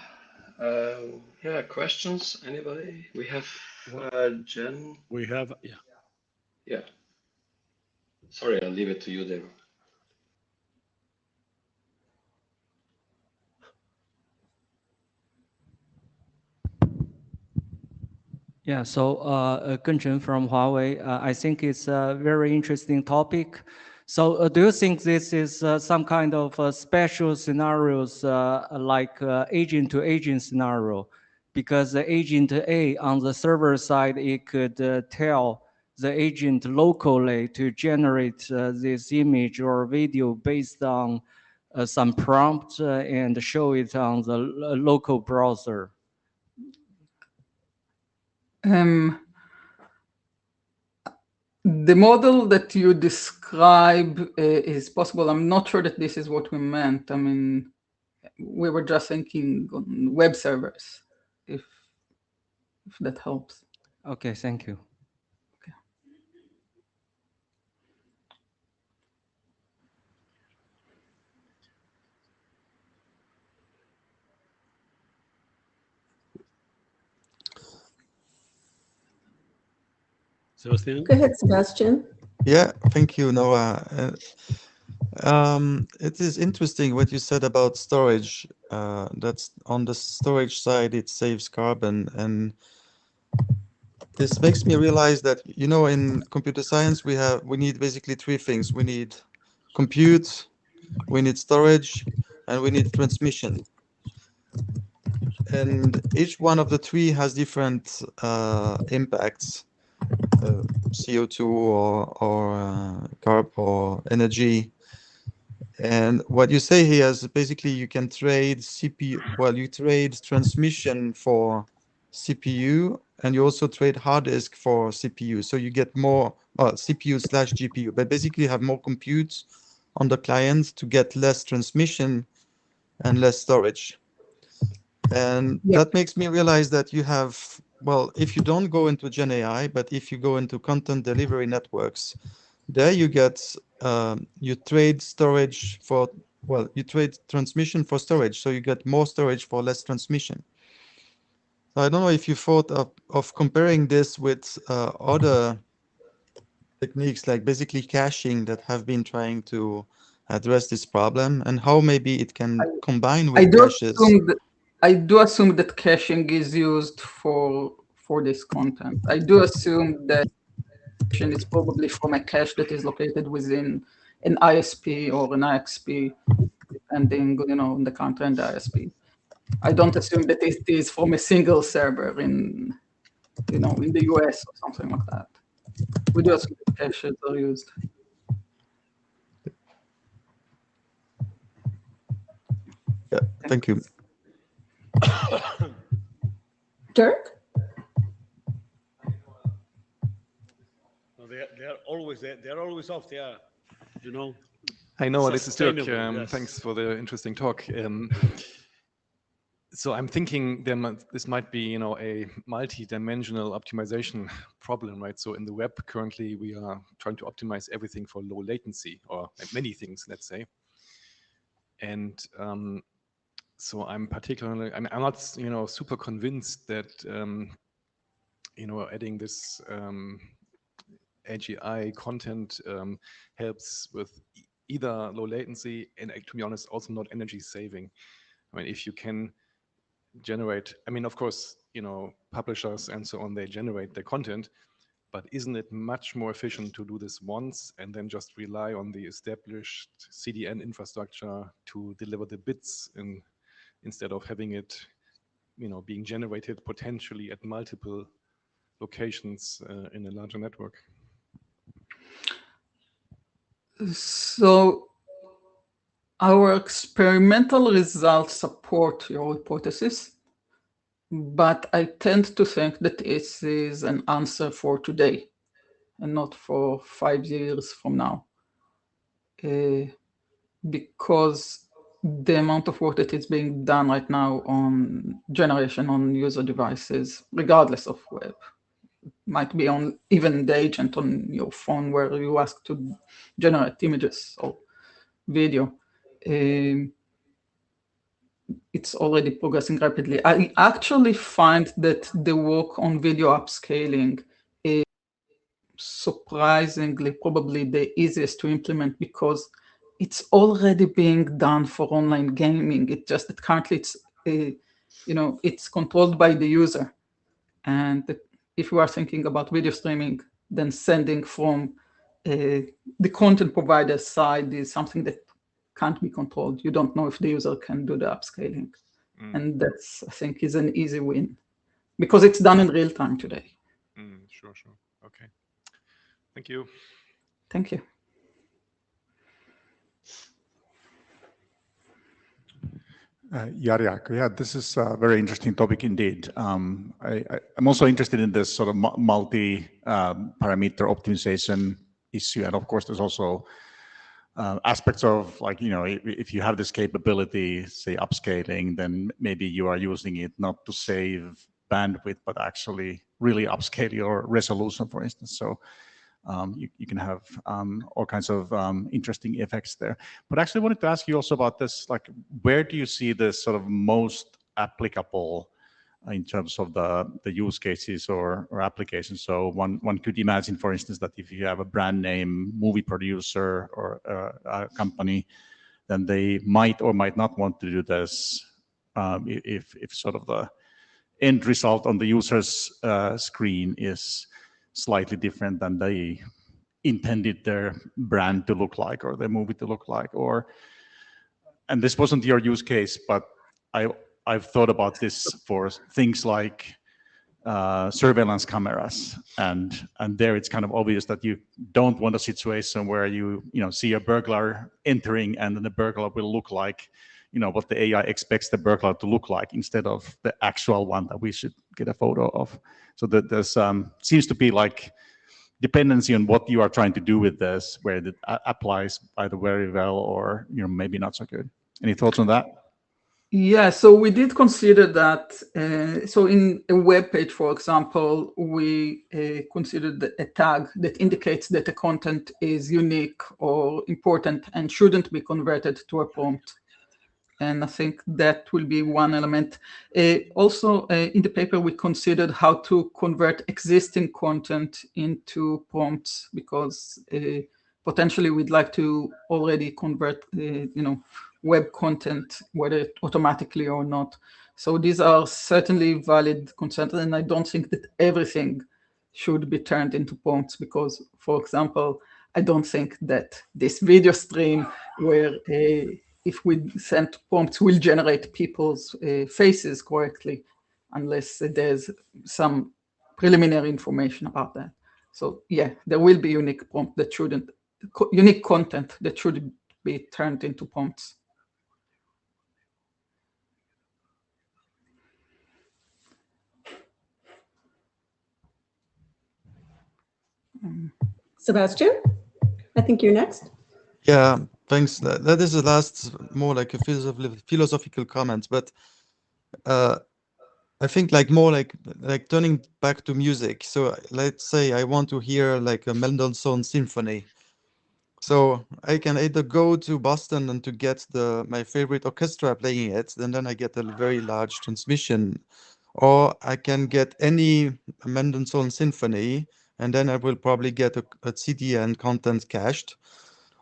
Yeah, questions? Anybody? We have Jen. We have, yeah. Yeah. Sorry, I'll leave it to you, David. Yeah, so Genchen from Huawei, I think it's a very interesting topic. So do you think this is some kind of special scenarios like agent-to-agent scenario? Because the agent A on the server side, it could tell the agent locally to generate this image or video based on some prompt and show it on the local browser. The model that you describe is possible. I'm not sure that this is what we meant. I mean, we were just thinking on web servers, if that helps. Okay, thank you. Okay. Sebastian? Go ahead, Sebastian. Yeah, thank you, Noah. It is interesting what you said about storage. That's on the storage side, it saves carbon. And this makes me realize that, you know, in computer science, we need basically three things. We need compute, we need storage, and we need transmission. And each one of the three has different impacts. CO2 or carb or energy. And what you say here is basically you can trade CPU, well, you trade transmission for CPU, and you also trade hard disk for CPU. So you get more CPU/GPU, but basically you have more compute on the client to get less transmission and less storage. And that makes me realize that you have, well, if you don't go into Gen AI, but if you go into content delivery networks, there you get, you trade storage for, well, you trade transmission for storage. So you get more storage for less transmission. So I don't know if you thought of comparing this with other techniques like basically caching that have been trying to address this problem, and how maybe it can combine with caches. I do assume that caching is used for this content. I do assume that caching is probably from a cache that is located within an ISP or an IXP, depending, you know, on the country and the ISP. I don't assume that it is from a single server in, you know, in the US or something like that. We do assume that caches are used. Yeah, thank you. Dirk? No, they're always there. They're always off there, you know. I know, this is Dirk. Sustainable, yes. Thanks for the interesting talk. So I'm thinking this might be, you know, a multi-dimensional optimization problem, right? So in the web currently we are trying to optimize everything for low latency, or many things, let's say. And so I'm particularly, I'm not, you know, super convinced that, you know, adding this AGI content helps with either low latency and, to be honest, also not energy saving. I mean, if you can generate, I mean, of course, you know, publishers and so on, they generate the content, but isn't it much more efficient to do this once and then just rely on the established CDN infrastructure to deliver the bits instead of having it being generated potentially at multiple locations in a larger network? So our experimental results support your hypothesis, but I tend to think that this is an answer for today and not for 5 years from now. Because the amount of work that is being done right now on generation on user devices, regardless of web, might be on even the agent on your phone where you ask to generate images or video. It's already progressing rapidly. I actually find that the work on video upscaling is surprisingly probably the easiest to implement because it's already being done for online gaming. It's just that currently it's controlled by the user. And if you are thinking about video streaming, then sending from the content provider side is something that can't be controlled. You don't know if the user can do the upscaling. And that's, I think, is an easy win because it's done in real time today. Sure. Okay. Thank you. Thank you. Yaryak, yeah, this is a very interesting topic indeed. I'm also interested in this sort of multi-parameter optimization issue, and of course, there's also aspects of like if you have this capability, say upscaling, then maybe you are using it not to save bandwidth, but actually really upscale your resolution, for instance. So you can have all kinds of interesting effects there. But actually, I wanted to ask you also about this, like, where do you see this sort of most applicable in terms of the use cases or applications? So one could imagine, for instance, that if you have a brand name movie producer or a company, then they might or might not want to do this if sort of the end result on the user's screen is slightly different than they intended their brand to look like or their movie to look like. And this wasn't your use case, but I've thought about this for things like surveillance cameras, and there it's kind of obvious that you don't want a situation where you see a burglar entering and then the burglar will look like what the AI expects the burglar to look like instead of the actual one that we should get a photo of. So that there's seems to be like dependency on what you are trying to do with this, where it applies either very well or maybe not so good. Any thoughts on that? Yeah, so we did consider that. So in a web page, for example, we considered a tag that indicates that the content is unique or important and shouldn't be converted to a prompt. And I think that will be one element. Also, in the paper, we considered how to convert existing content into prompts because potentially we'd like to already convert, web content, whether automatically or not. So these are certainly valid concerns, and I don't think that everything should be turned into prompts because, for example, I don't think that this video stream where if we send prompts, will generate people's faces correctly, unless there's some preliminary information about that. So yeah, there will be unique unique content that should be turned into prompts. Sebastian, I think you're next. Yeah, thanks. That is the last, more like a philosophical comment, but I think like more like turning back to music. So let's say I want to hear like a Mendelssohn symphony. So I can either go to Boston and to get my favorite orchestra playing it, and then I get a very large transmission, or I can get any Mendelssohn symphony, and then I will probably get a CD and content cached.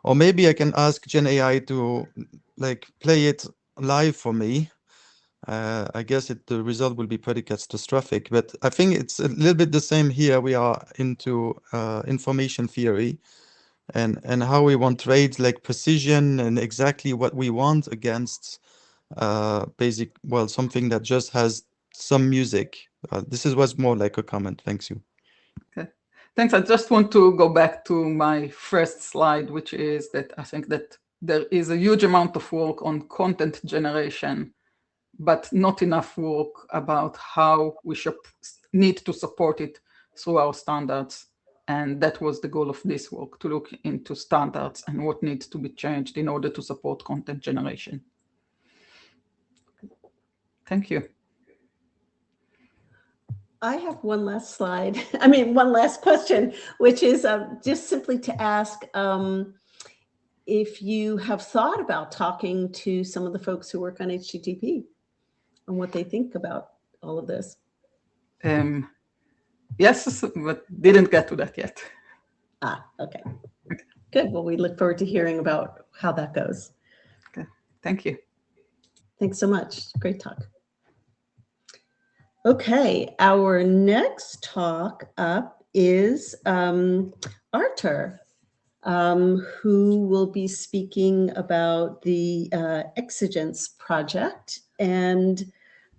Or maybe I can ask Gen AI to like play it live for me. I guess the result will be pretty catastrophic, but I think it's a little bit the same here. We are into information theory and how we want trades like precision and exactly what we want against something that just has some music. This was more like a comment. Thanks you. Okay. Thanks. I just want to go back to my first slide, which is that I think that there is a huge amount of work on content generation, but not enough work about how we should need to support it through our standards. And that was the goal of this work, to look into standards and what needs to be changed in order to support content generation. Thank you. I have one last slide. I mean, one last question, which is just simply to ask if you have thought about talking to some of the folks who work on HTTP and what they think about all of this. Yes, but didn't get to that yet. Ah, okay. Good. Well, we look forward to hearing about how that goes. Okay. Thank you. Thanks so much. Great talk. Okay, our next talk up is Artur, who will be speaking about the Exigence project and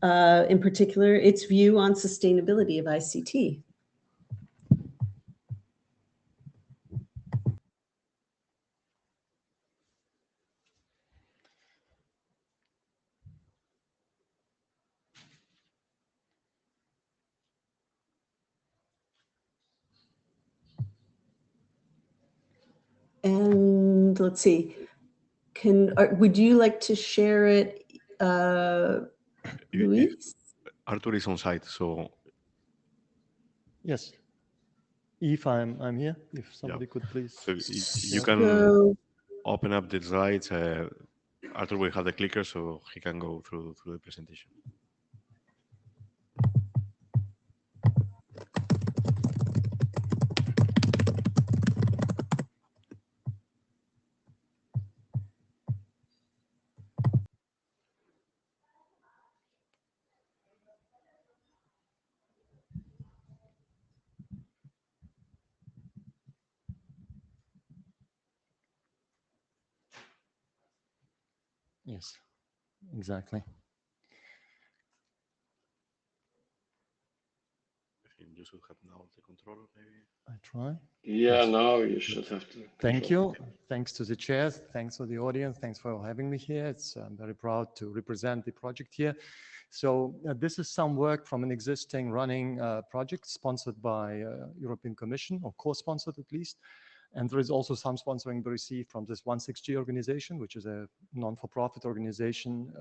in particular, its view on sustainability of ICT. And let's see, would you like to share it, Luis? Artur is on site, so yes. If I'm here, if somebody could please. So you can open up the slides. Artur will have the clicker, so he can go through the presentation. Yes, exactly. You should have now the controller, maybe. I try. Yeah, Yes. now you should have to. Thank you. Thanks to the chairs. Thanks for the audience. Thanks for having me here. I'm very proud to represent the project here. So this is some work from an existing running project sponsored by European Commission, or co-sponsored at least. And there is also some sponsoring we received from this 16G organization, which is a non-for-profit organization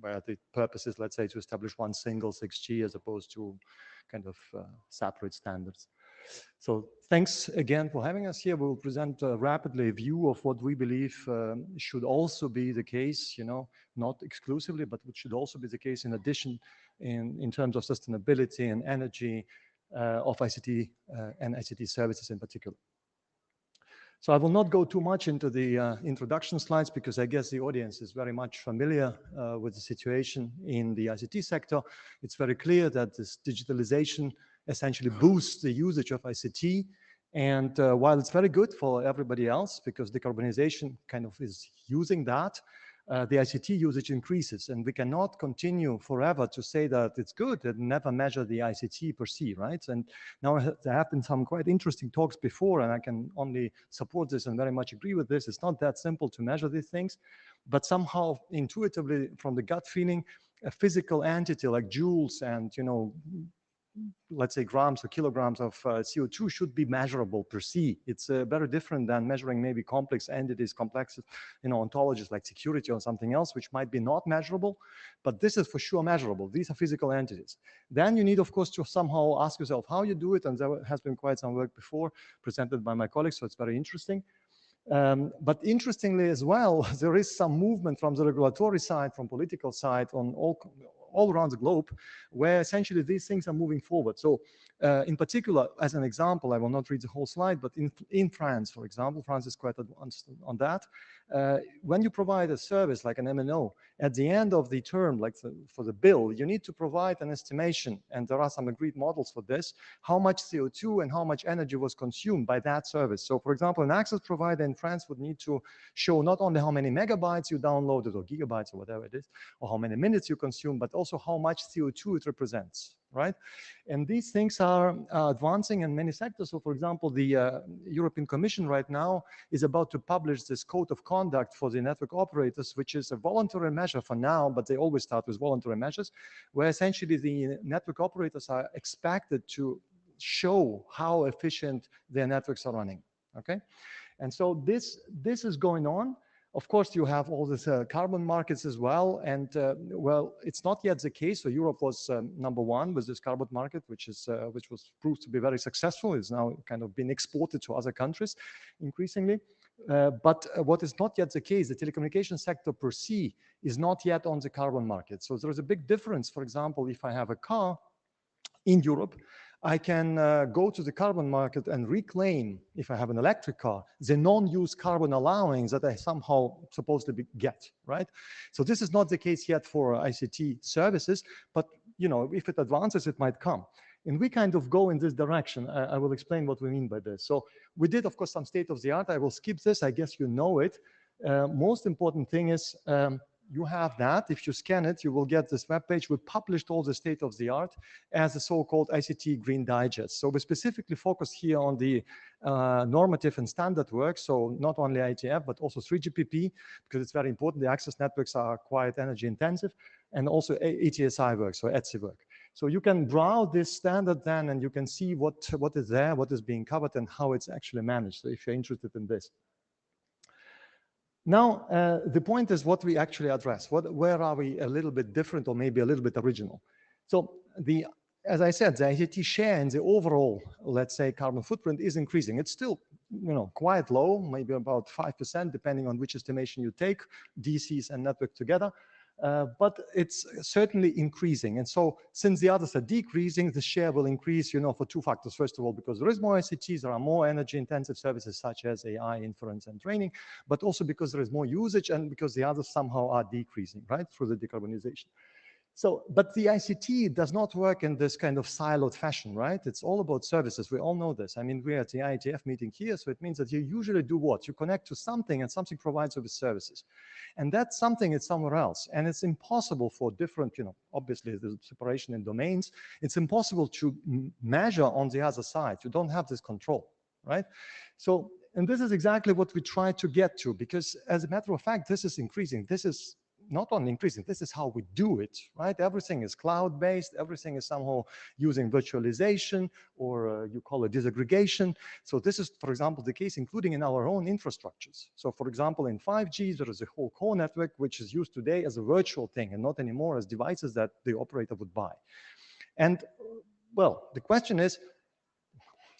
where the purpose is, let's say, to establish one single 6G as opposed to kind of separate standards. So thanks again for having us here. We'll present rapidly a view of what we believe should also be the case, you know, not exclusively, but which should also be the case in addition in terms of sustainability and energy of ICT and ICT services in particular. So I will not go too much into the introduction slides because I guess the audience is very much familiar with the situation in the ICT sector. It's very clear that this digitalization essentially boosts the usage of ICT. And while it's very good for everybody else because decarbonization kind of is using that, the ICT usage increases, and we cannot continue forever to say that it's good and never measure the ICT per se, right? And now there have been some quite interesting talks before, and I can only support this and very much agree with this. It's not that simple to measure these things, but somehow intuitively from the gut feeling, a physical entity like joules and, you know, let's say grams or kilograms of CO2 should be measurable per se. It's very different than measuring maybe complex entities, complex, you know, ontologies like security or something else, which might be not measurable, but this is for sure measurable. These are physical entities. Then you need, of course, to somehow ask yourself how you do it, and there has been quite some work before presented by my colleagues, so it's very interesting. But interestingly as well, there is some movement from the regulatory side, from political side, on all around the globe, where essentially these things are moving forward. So in particular, as an example, I will not read the whole slide, but in France, for example, France is quite advanced on that. When you provide a service like an MNO, at the end of the term, like for the bill, you need to provide an estimation, and there are some agreed models for this, how much CO2 and how much energy was consumed by that service. So for example, an access provider in France would need to show not only how many megabytes you downloaded or gigabytes or whatever it is, or how many minutes you consume, but also how much CO2 it represents, right? And these things are advancing in many sectors. So for example, the European Commission right now is about to publish this code of conduct for the network operators, which is a voluntary measure for now, but they always start with voluntary measures, where essentially the network operators are expected to show how efficient their networks are running, okay? And so this is going on. Of course, you have all these carbon markets as well. And well, it's not yet the case. So Europe was #1 with this carbon market, which was proved to be very successful. It's now kind of been exported to other countries increasingly. But what is not yet the case, the telecommunication sector per se is not yet on the carbon market. So there is a big difference. For example, if I have a car in Europe, I can go to the carbon market and reclaim, if I have an electric car, the non-use carbon allowance that I somehow supposedly get, right? So this is not the case yet for ICT services, but you know, if it advances, it might come. And we kind of go in this direction. I will explain what we mean by this. So we did, of course, some state of the art. I will skip this. I guess you know it. Most important thing is you have that. If you scan it, you will get this web page. We published all the state of the art as a so-called ICT Green Digest. So we specifically focus here on the normative and standard work. So not only IETF, but also 3GPP, because it's very important. The access networks are quite energy intensive, and also ETSI work, so ETSI work. So you can browse this standard then, and you can see what is there, what is being covered, and how it's actually managed, so if you're interested in this. Now, the point is what we actually address. Where are we a little bit different or maybe a little bit original? So as I said, the ICT share in the overall, let's say, carbon footprint is increasing. It's still, you know, quite low, maybe about 5%, depending on which estimation you take, DCs and network together. But it's certainly increasing. And so since the others are decreasing, the share will increase, you know, for two factors. First of all, because there is more ICTs, there are more energy intensive services such as AI, inference, and training, but also because there is more usage and because the others somehow are decreasing, right, through the decarbonization. So, but the ICT does not work in this kind of siloed fashion, right? It's all about services. We all know this. I mean, we're at the IETF meeting here, so it means that you usually do what? You connect to something and something provides you with services. And that something is somewhere else. And it's impossible for different, you know, obviously the separation in domains, it's impossible to measure on the other side. You don't have this control, right? So, and this is exactly what we try to get to, because as a matter of fact, this is increasing. This is not only increasing, this is how we do it, right? Everything is cloud-based, everything is somehow using virtualization, or you call it disaggregation. So this is, for example, the case including in our own infrastructures. So for example, in 5G, there is a whole core network which is used today as a virtual thing and not anymore as devices that the operator would buy. And well, the question is,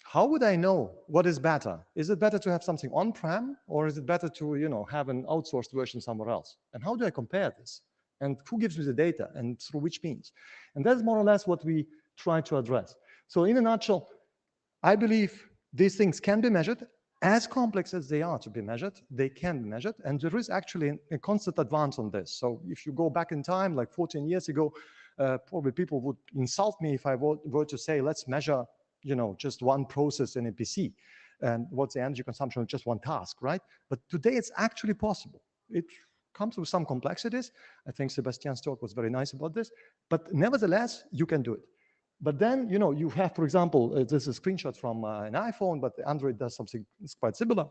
how would I know what is better? Is it better to have something on-prem, or is it better to, you know, have an outsourced version somewhere else? And how do I compare this? And who gives me the data and through which means? And that's more or less what we try to address. So in a nutshell, I believe these things can be measured. As complex as they are to be measured, they can be measured. And there is actually a constant advance on this. So if you go back in time, like 14 years ago, probably people would insult me if I were to say, let's measure, you know, just one process in a PC and what's the energy consumption of just one task, right? But today it's actually possible. It comes with some complexities. I think Sebastian's talk was very nice about this, but nevertheless, you can do it. But then, you know, you have, for example, this is a screenshot from an iPhone, but Android does something quite similar.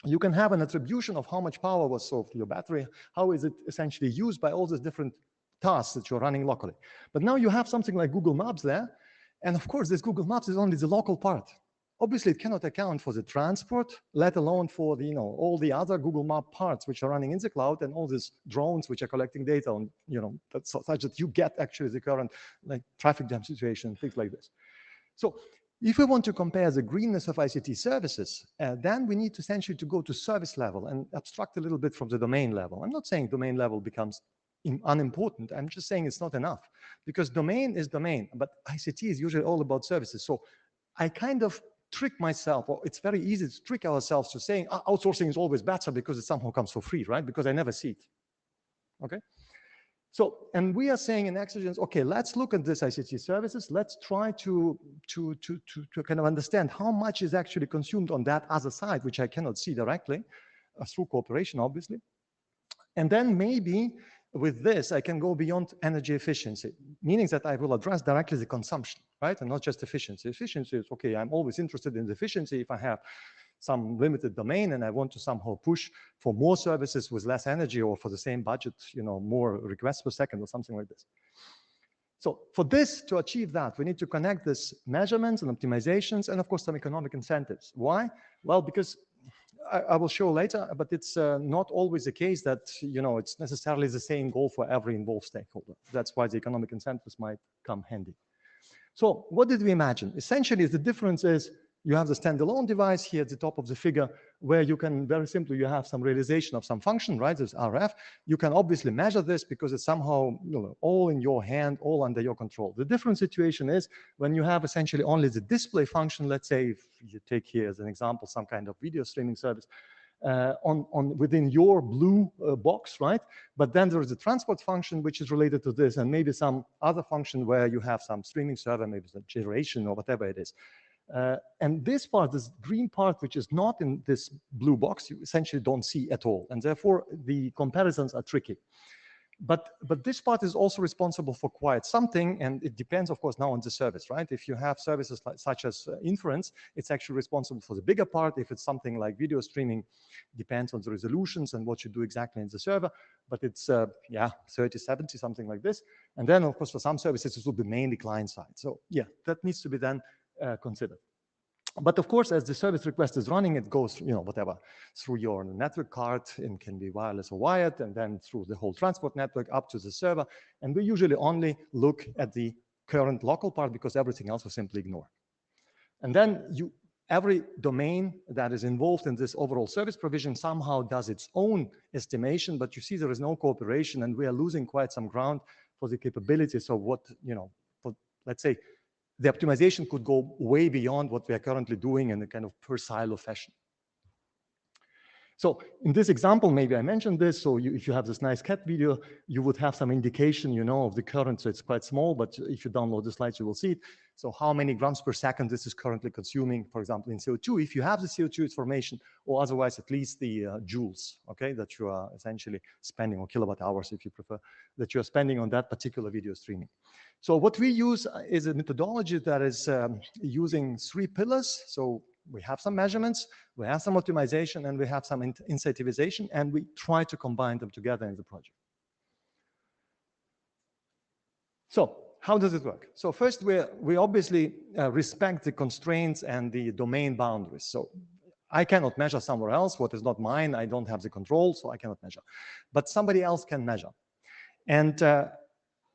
You can have an attribution of how much power was sold to your battery, how is it essentially used by all these different tasks that you're running locally. But now you have something like Google Maps there. And of course, this Google Maps is only the local part. Obviously, it cannot account for the transport, let alone for the, you know, all the other Google Map parts which are running in the cloud and all these drones which are collecting data on, you know, such that you get actually the current like traffic jam situation, things like this. So if we want to compare the greenness of ICT services, then we need to essentially to go to service level and abstract a little bit from the domain level. I'm not saying domain level becomes unimportant. I'm just saying it's not enough, because domain is domain, but ICT is usually all about services. So I kind of trick myself, or it's very easy to trick ourselves to saying outsourcing is always better because it somehow comes for free, right? Because I never see it. Okay. So, and we are saying in Exigence, okay, let's look at this ICT services. Let's try to kind of understand how much is actually consumed on that other side, which I cannot see directly through cooperation, obviously. And then maybe with this, I can go beyond energy efficiency, meaning that I will address directly the consumption, right? And not just efficiency. Efficiency is, okay, I'm always interested in the efficiency if I have some limited domain and I want to somehow push for more services with less energy or for the same budget, you know, more requests per second or something like this. So for this, to achieve that, we need to connect this measurements and optimizations and of course some economic incentives. Why? Well, because I will show later, but it's not always the case that, you know, it's necessarily the same goal for every involved stakeholder. That's why the economic incentives might come handy. So what did we imagine? Essentially, the difference is you have the standalone device here at the top of the figure where you can very simply, you have some realization of some function, right? There's RF. You can obviously measure this because it's somehow, you know, all in your hand, all under your control. The different situation is when you have essentially only the display function. Let's say if you take here as an example, some kind of video streaming service within your blue box, right? But then there is a transport function which is related to this and maybe some other function where you have some streaming server, maybe the generation or whatever it is. And this part, this green part, which is not in this blue box, you essentially don't see at all. And therefore, the comparisons are tricky. But this part is also responsible for quite something, and it depends, of course, now on the service, right? If you have services such as inference, it's actually responsible for the bigger part. If it's something like video streaming, depends on the resolutions and what you do exactly in the server. But it's, 30, 70, something like this. And then, of course, for some services, it will be mainly client side. So yeah, that needs to be then considered. But of course, as the service request is running, it goes, you know, whatever, through your network card, and can be wireless or wired, and then through the whole transport network up to the server. And we usually only look at the current local part because everything else we simply ignore. And then every domain that is involved in this overall service provision somehow does its own estimation, but you see there is no cooperation, and we are losing quite some ground for the capabilities of what, you know, for, let's say, the optimization could go way beyond what we are currently doing in a kind of per silo fashion. So in this example, maybe I mentioned this. So if you have this nice cat video, you would have some indication, you know, of the current. So it's quite small, but if you download the slides, you will see it. So how many grams per second this is currently consuming, for example, in CO2, if you have the CO2 information, or otherwise at least the joules, okay, that you are essentially spending, or kilowatt hours if you prefer, that you're spending on that particular video streaming. So what we use is a methodology that is using 3 pillars. So we have some measurements, we have some optimization, and we have some incentivization, and we try to combine them together in the project. So how does it work? So first, we obviously respect the constraints and the domain boundaries. So I cannot measure somewhere else what is not mine. I don't have the control, so I cannot measure. But somebody else can measure. And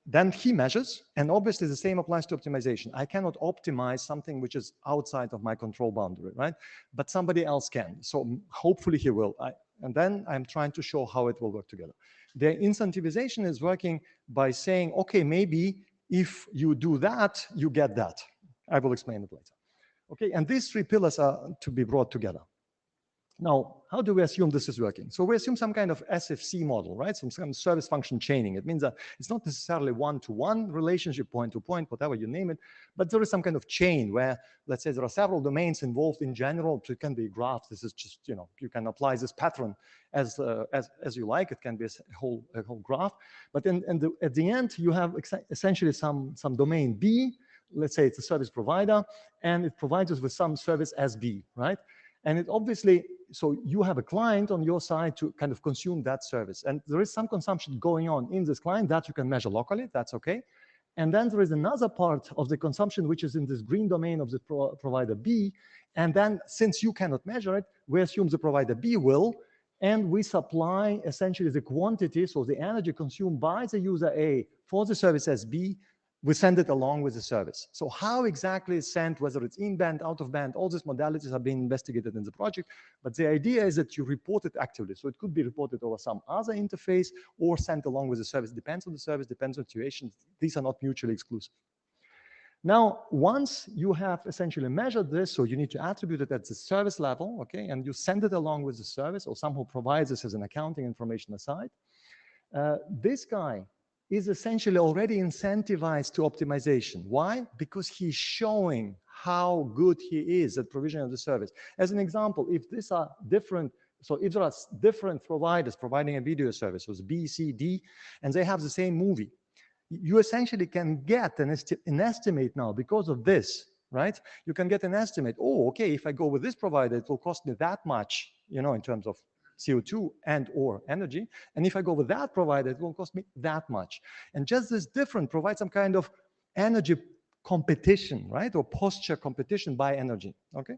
then he measures, and obviously the same applies to optimization. I cannot optimize something which is outside of my control boundary, right? But somebody else can. So hopefully he will. And then I'm trying to show how it will work together. The incentivization is working by saying, okay, maybe if you do that, you get that. I will explain it later. Okay, and these 3 pillars are to be brought together. Now, how do we assume this is working? So we assume some kind of SFC model, right? Some kind of service function chaining. It means that it's not necessarily one-to-one relationship, point-to-point, whatever you name it, but there is some kind of chain where, let's say, there are several domains involved in general. So it can be graphs. This is just, you know, you can apply this pattern as you like. It can be a whole graph. But then at the end, you have essentially some domain B. Let's say it's a service provider, and it provides us with some service as B, right? And it obviously, so you have a client on your side to kind of consume that service. And there is some consumption going on in this client that you can measure locally. That's okay. And then there is another part of the consumption, which is in this green domain of the provider B. And then since you cannot measure it, we assume the provider B will, and we supply essentially the quantity, so the energy consumed by the user A for the service as B, we send it along with the service. So how exactly it's sent, whether it's in-band, out-of-band, all these modalities are being investigated in the project. But the idea is that you report it actively. So it could be reported over some other interface or sent along with the service. Depends on the service, depends on the situation. These are not mutually exclusive. Now, once you have essentially measured this, so you need to attribute it at the service level, okay, and you send it along with the service, or somehow provides this as an accounting information aside. This guy is essentially already incentivized to optimization. Why? Because he's showing how good he is at provision of the service. As an example, if these are different, so if there are different providers providing a video service, so it's B, C, D, and they have the same movie, you essentially can get an estimate now because of this, right? You can get an estimate. Oh, okay, if I go with this provider, it will cost me that much, you know, in terms of CO2 and or energy. And if I go with that provider, it will cost me that much. And just this difference provides some kind of energy competition, right? Or posture competition by energy, okay?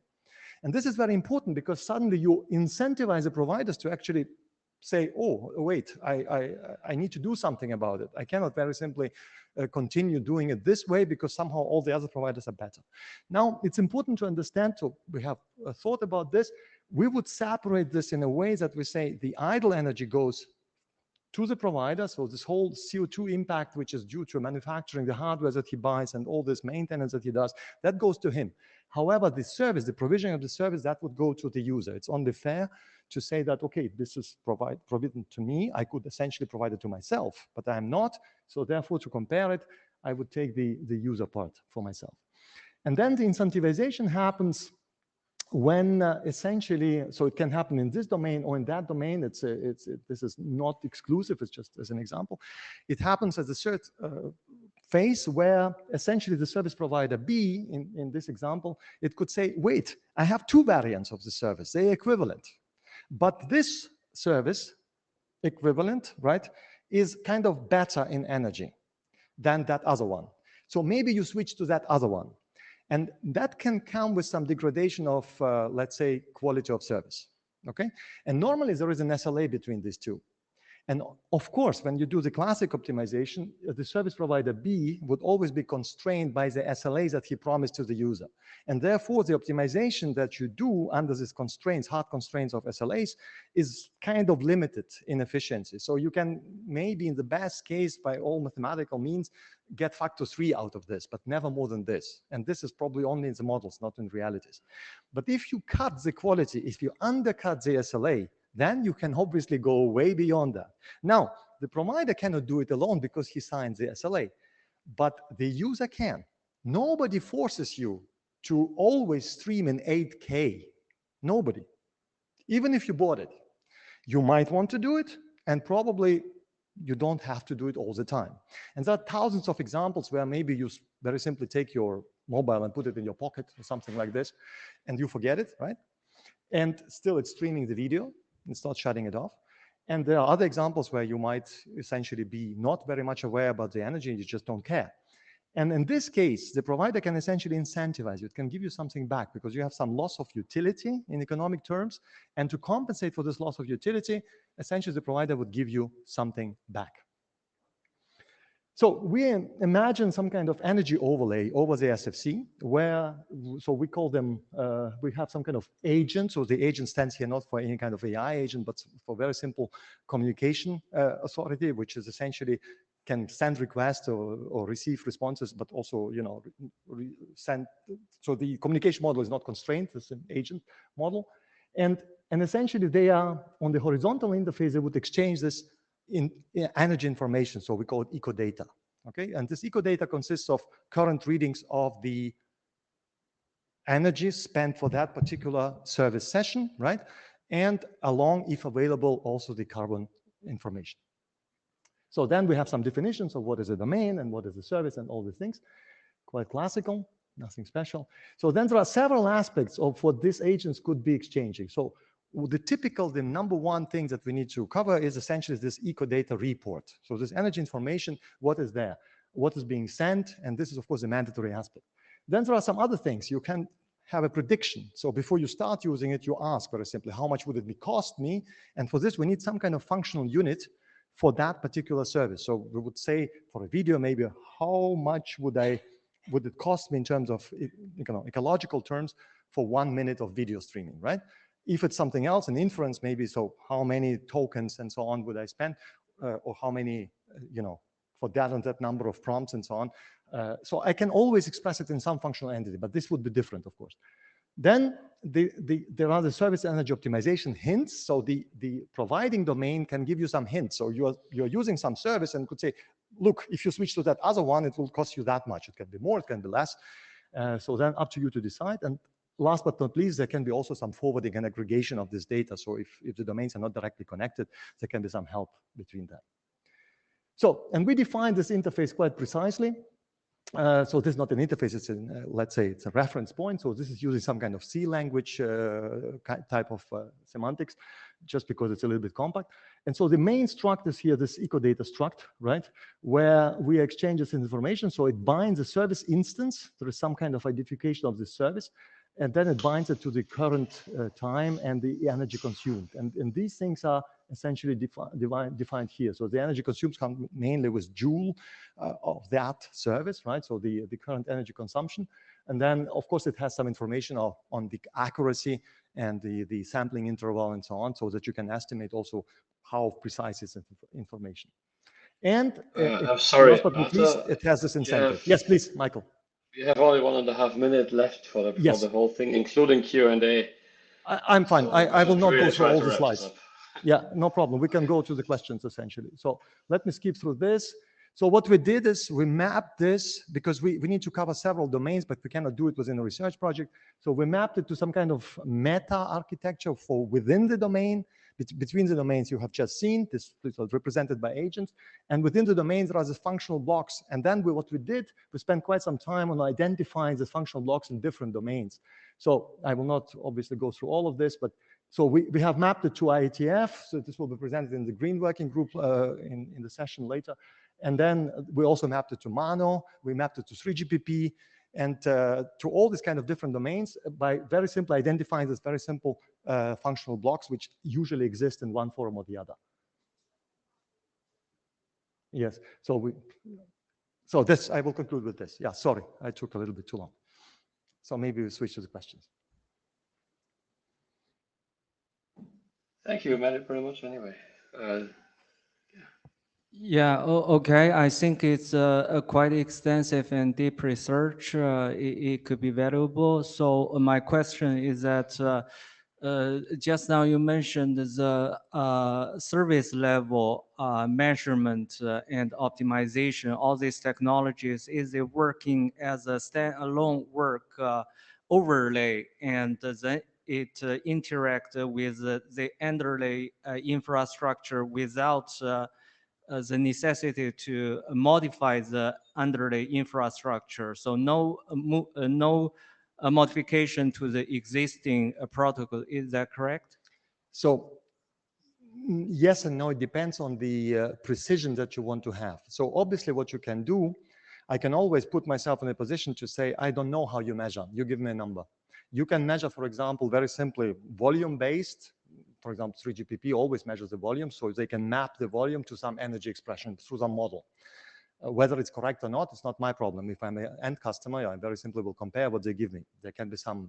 And this is very important because suddenly you incentivize the providers to actually say, oh, wait, I need to do something about it. I cannot very simply continue doing it this way because somehow all the other providers are better. Now, it's important to understand, so we have thought about this, we would separate this in a way that we say the idle energy goes to the provider, so this whole CO2 impact, which is due to manufacturing, the hardware that he buys and all this maintenance that he does, that goes to him. However, the service, the provision of the service, that would go to the user. It's only fair to say that, okay, this is provided to me. I could essentially provide it to myself, but I'm not. So therefore, to compare it, I would take the user part for myself. And then the incentivization happens when essentially, so it can happen in this domain or in that domain. This is not exclusive, it's just as an example. It happens as a third phase where essentially the service provider B, in this example, it could say, wait, I have two variants of the service, they're equivalent. But this service, equivalent, right, is kind of better in energy than that other one. So maybe you switch to that other one. And that can come with some degradation of, let's say, quality of service, okay? And normally there is an SLA between these two. And of course, when you do the classic optimization, the service provider B would always be constrained by the SLAs that he promised to the user. And therefore, the optimization that you do under these constraints, hard constraints of SLAs, is kind of limited in efficiency. So you can maybe in the best case, by all mathematical means, get factor 3 out of this, but never more than this. And this is probably only in the models, not in realities. But if you cut the quality, if you undercut the SLA, then you can obviously go way beyond that. Now, the provider cannot do it alone because he signs the SLA, but the user can. Nobody forces you to always stream in 8K. Nobody. Even if you bought it. You might want to do it, and probably you don't have to do it all the time. And there are thousands of examples where maybe you very simply take your mobile and put it in your pocket or something like this, and you forget it, right? And still it's streaming the video. It's not shutting it off. And there are other examples where you might essentially be not very much aware about the energy and you just don't care. And in this case, the provider can essentially incentivize you. It can give you something back because you have some loss of utility in economic terms. And to compensate for this loss of utility, essentially the provider would give you something back. So we imagine some kind of energy overlay over the SFC where, so we call them, we have some kind of agent. So the agent stands here not for any kind of AI agent, but for very simple communication authority, which is essentially can send requests or receive responses, but also, you know, send. So the communication model is not constrained, it's an agent model. And essentially they are on the horizontal interface, they would exchange this in energy information, so we call it eco data, okay? And this eco data consists of current readings of the energy spent for that particular service session, right? And along, if available, also the carbon information. So then we have some definitions of what is a domain and what is a service and all these things, quite classical, nothing special. So then there are several aspects of what these agents could be exchanging. So the number one thing that we need to cover is essentially this eco data report. So this energy information, what is there, what is being sent, and this is of course a mandatory aspect. Then there are some other things. You can have a prediction. So before you start using it, you ask very simply, how much would it cost me? And for this, we need some kind of functional unit for that particular service. So we would say for a video, maybe how much would it cost me in terms of ecological terms for 1 minute of video streaming, right? If it's something else, an inference maybe, so how many tokens and so on would I spend, or how many, for that and that number of prompts and so on. So I can always express it in some functional entity, but this would be different, of course. Then there are the service energy optimization hints. So the providing domain can give you some hints. So you're using some service and could say, look, if you switch to that other one, it will cost you that much. It can be more, it can be less. So then up to you to decide. And last but not least, there can be also some forwarding and aggregation of this data. So if the domains are not directly connected, there can be some help between them. So, and we define this interface quite precisely. So this is not an interface, it's let's say it's a reference point. So this is using some kind of C language type of semantics, just because it's a little bit compact. And so the main struct is here, this ecodata struct, right? Where we exchange this information. So it binds a service instance. There is some kind of identification of the service. And then it binds it to the current time and the energy consumed. And these things are essentially defined here. So the energy consumed come mainly with joule of that service, right? So the current energy consumption. And then, of course, it has some information on the accuracy and the sampling interval and so on, so that you can estimate also how precise is information. And I'm sorry, last but not least, it has this incentive. Yes, please, Michael. We have only 1.5 minutes left for the whole thing, including Q&A. I'm fine. So I will not really go through try all to the wrap this slides. up. Yeah, no problem. We can go to the questions essentially. So let me skip through this. So what we did is we mapped this because we need to cover several domains, but we cannot do it within a research project. So we mapped it to some kind of meta architecture for within the domain. Between the domains you have just seen, this was represented by agents. And within the domains, there are the functional blocks. And then what we did, we spent quite some time on identifying the functional blocks in different domains. So I will not obviously go through all of this, but so we have mapped it to IETF. So this will be presented in the green working group in the session later. And then we also mapped it to Mano. We mapped it to 3GPP. And to all these kind of different domains by very simply identifying this very simple functional blocks, which usually exist in one form or the other. Yes, so this, I will conclude with this. Yeah, sorry, I took a little bit too long. So maybe we switch to the questions. Thank you very much anyway. Yeah, okay. I think it's a quite extensive and deep research. It could be valuable. So my question is that just now you mentioned the service level measurement and optimization. All these technologies, is it working as a standalone work overlay, and then it interact with the underlay infrastructure without the necessity to modify the underlay infrastructure. So no modification to the existing protocol. Is that correct? So yes and no, it depends on the precision that you want to have. So obviously what you can do, I can always put myself in a position to say, I don't know how you measure. You give me a number. You can measure, for example, very simply volume-based. For example, 3GPP always measures the volume, so they can map the volume to some energy expression through some model. Whether it's correct or not, it's not my problem. If I'm an end customer, I very simply will compare what they give me. There can be some,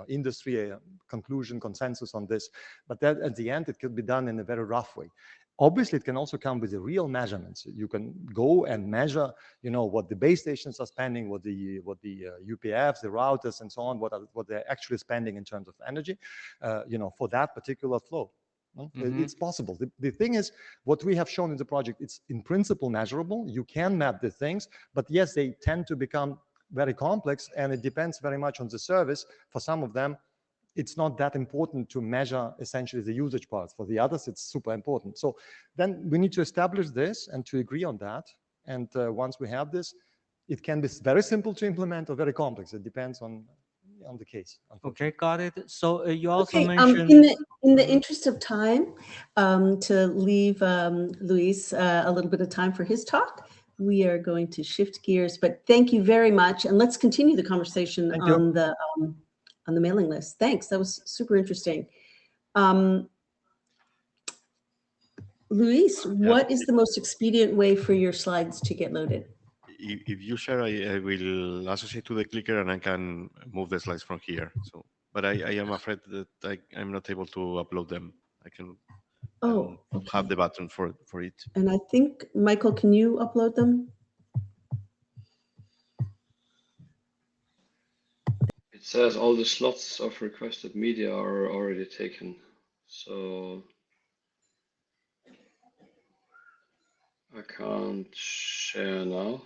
industry conclusion, consensus on this, but that at the end, it could be done in a very rough way. Obviously, it can also come with the real measurements. You can go and measure, what the base stations are spending, what the UPFs, the routers, and so on, what they're actually spending in terms of energy, for that particular flow. Mm-hmm. It's possible. The thing is, what we have shown in the project, it's in principle measurable. You can map the things, but yes, they tend to become very complex, and it depends very much on the service. For some of them, it's not that important to measure essentially the usage parts. For the others, it's super important. So then we need to establish this and to agree on that. And once we have this, it can be very simple to implement or very complex. It depends on the case. Okay, got it. So you also Okay, mentioned in the interest of time, to leave Luis a little bit of time for his talk, we are going to shift gears. But thank you very much, and let's continue the conversation on the mailing list. Thanks, that was super interesting. Luis, what is the most expedient way for your slides to get loaded? If you share, I will associate to the clicker and I can move the slides from here. So, but I am afraid that I'm not able to upload them. I can. Oh, and have okay. the button for it. And I think, Michael, can you upload them? It says all the slots of requested media are already taken. So I can't share now.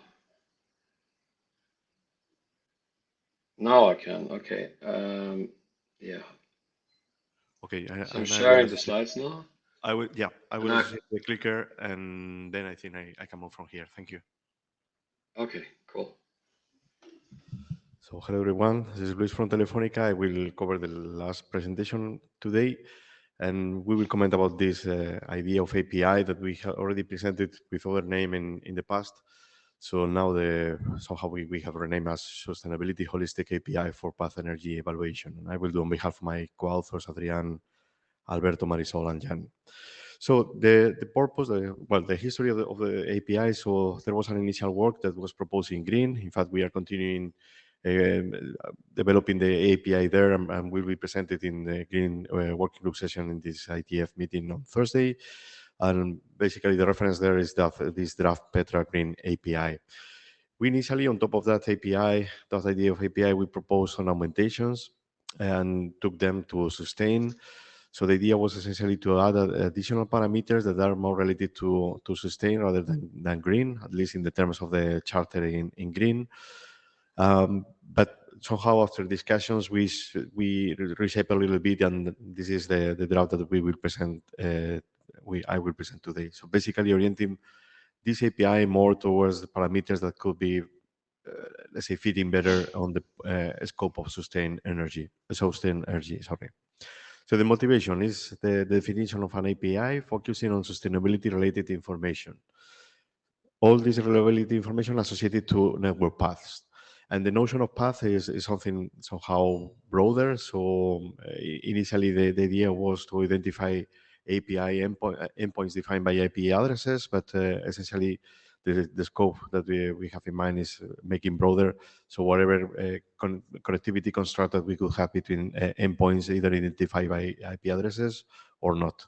Now I can. Okay. Yeah. Okay, So I'm and I will sharing the associate- slides now. I will, yeah, I will And I- associate the clicker, and then I think I can move from here. Thank you. Okay, cool. So hello everyone, this is Luis from Telefonica. I will cover the last presentation today, and we will comment about this idea of API that we have already presented with other name in the past. So now somehow we have renamed as Sustainability Holistic API for Path Energy Evaluation. And I will do on behalf of my co-authors, Adrián, Alberto, Marisol, and Jan. So the purpose, the history of the API. So there was an initial work that was proposed in green. In fact, we are continuing developing the API there, and will be presented in the green working group session in this IETF meeting on Thursday. And basically, the reference there is this draft Petra Green API. We initially, on top of that API, that idea of API, we proposed some augmentations and took them to sustain. So the idea was essentially to add additional parameters that are more related to sustain rather than green, at least in the terms of the charter in green. But somehow after discussions, we reshape a little bit, and this is the draft that we will present. I will present today. So basically, orienting this API more towards the parameters that could be, let's say, fitting better on the scope of sustained energy. Sorry. So the motivation is the definition of an API focusing on sustainability-related information. All this reliability information associated to network paths. And the notion of path is something somehow broader. So initially, the idea was to identify API endpoints defined by IP addresses, but essentially the scope that we have in mind is making broader. So whatever connectivity construct that we could have between endpoints, either identified by IP addresses or not.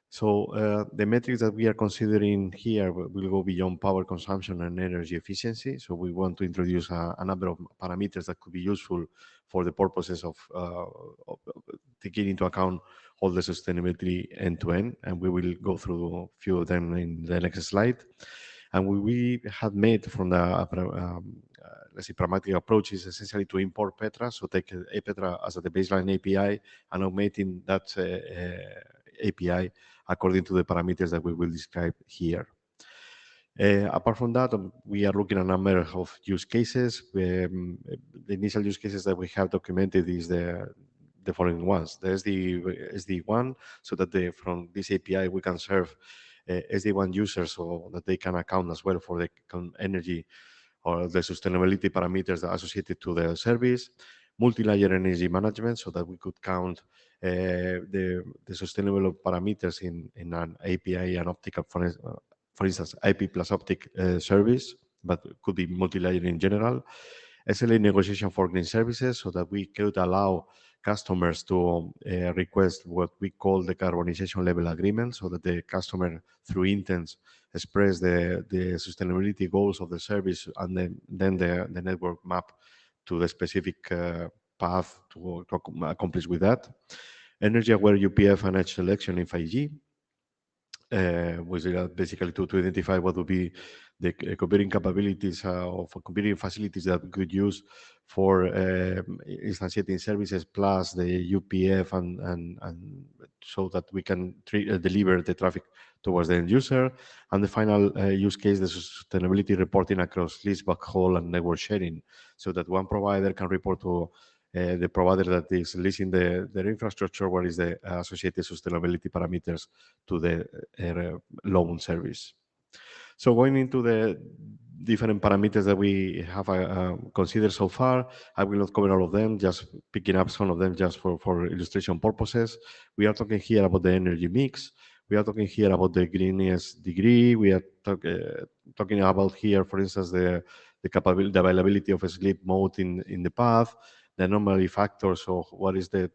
So the metrics that we are considering here will go beyond power consumption and energy efficiency. So we want to introduce a number of parameters that could be useful for the purposes of taking into account all the sustainability end-to-end. And we will go through a few of them in the next slide. And we had made from the, let's say, pragmatic approach is essentially to import Petra. So take Petra as the baseline API and automating that API according to the parameters that we will describe here. Apart from that, we are looking at a number of use cases. The initial use cases that we have documented is the following ones. The SD1, so that from this API we can serve SD1 users so that they can account as well for the energy or the sustainability parameters associated to the service. Multi-layer energy management, so that we could count the sustainable parameters in an API and optical, for instance, IP plus optic service, but could be multi-layer in general. SLA negotiation for green services, so that we could allow customers to request what we call the carbonization level agreement, so that the customer, through intents, express the sustainability goals of the service, and then the network map to the specific path to accomplish with that. Energy aware UPF and edge selection in 5G, was basically to identify what would be the computing capabilities of computing facilities that we could use for instantiating services plus the UPF and so that we can deliver the traffic towards the end user. And the final use case, the sustainability reporting across lease, backhaul, and network sharing, so that one provider can report to the provider that is leasing their infrastructure, what is the associated sustainability parameters to the loan service. So going into the different parameters that we have considered so far, I will not cover all of them, just picking up some of them just for illustration purposes. We are talking here about the energy mix. We are talking here about the greenness degree. We are talking about here, for instance, the availability of a sleep mode in the path, the anomaly factors, or what is the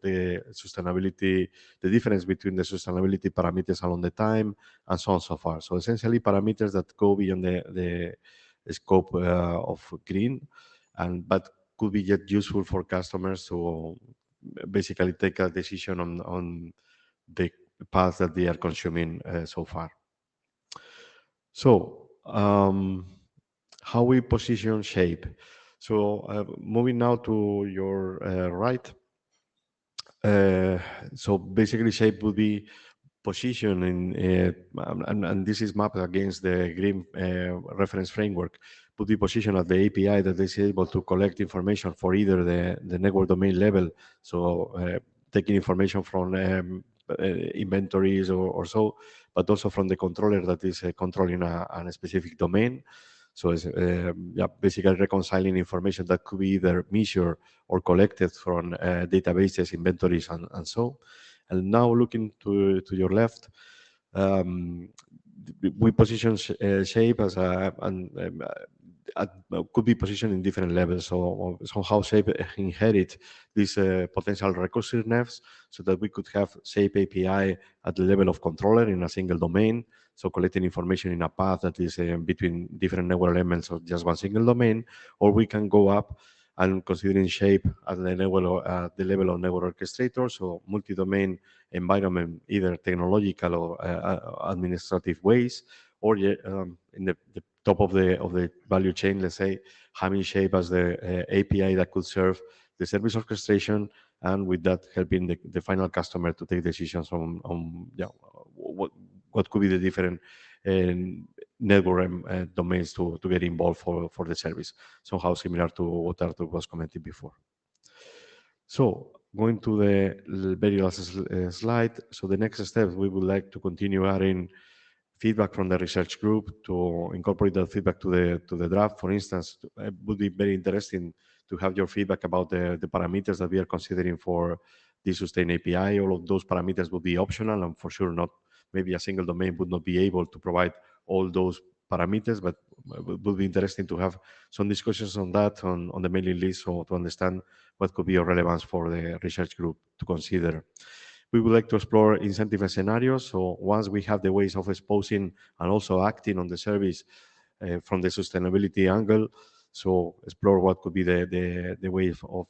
sustainability, the difference between the sustainability parameters along the time, and so on and so far. So essentially parameters that go beyond the scope of green, but could be yet useful for customers to basically take a decision on the path that they are consuming so far. So how we position Shape. So moving now to your right. So basically Shape will be positioned in, and this is mapped against the green reference framework, would be positioned at the API that is able to collect information for either the network domain level, so taking information from inventories or so, but also from the controller that is controlling a specific domain. So it's basically reconciling information that could be either measured or collected from databases, inventories, and so. And now looking to your left, we position Shape as could be positioned in different levels. So somehow Shape inherit these potential recursiveness, so that we could have Shape API at the level of controller in a single domain, so collecting information in a path that is between different network elements of just one single domain, or we can go up and considering Shape at the level of network orchestrator, so multi-domain environment, either technological or administrative ways, or in the top of the value chain, let's say, having Shape as the API that could serve the service orchestration, and with that helping the final customer to take decisions on what could be the different network domains to get involved for the service. Somehow similar to what Arthur was commenting before. So going to the very last slide. So the next step, we would like to continue adding feedback from the research group to incorporate that feedback to the draft. For instance, it would be very interesting to have your feedback about the parameters that we are considering for the Sustain API. All of those parameters would be optional, and for sure not, maybe a single domain would not be able to provide all those parameters, but it would be interesting to have some discussions on that on the mailing list, so to understand what could be of relevance for the research group to consider. We would like to explore incentive scenarios. So once we have the ways of exposing and also acting on the service from the sustainability angle, so explore what could be the way of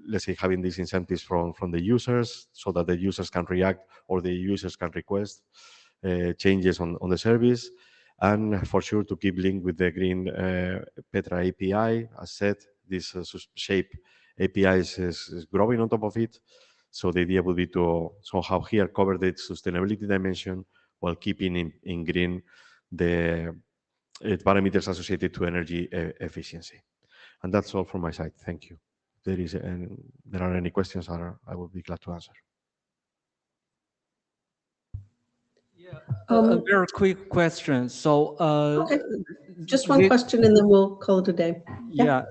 let's say, having these incentives from the users, so that the users can react or the users can request changes on the service. And for sure to keep linked with the green Petra API. As said, this Shape API is growing on top of it. So the idea would be to somehow here cover the sustainability dimension while keeping in green the parameters associated to energy efficiency. And that's all from my side. Thank you. If there are any questions, I will be glad to answer. Yeah, a very quick question. So, okay, just one question, and then we'll call it a day. Yeah.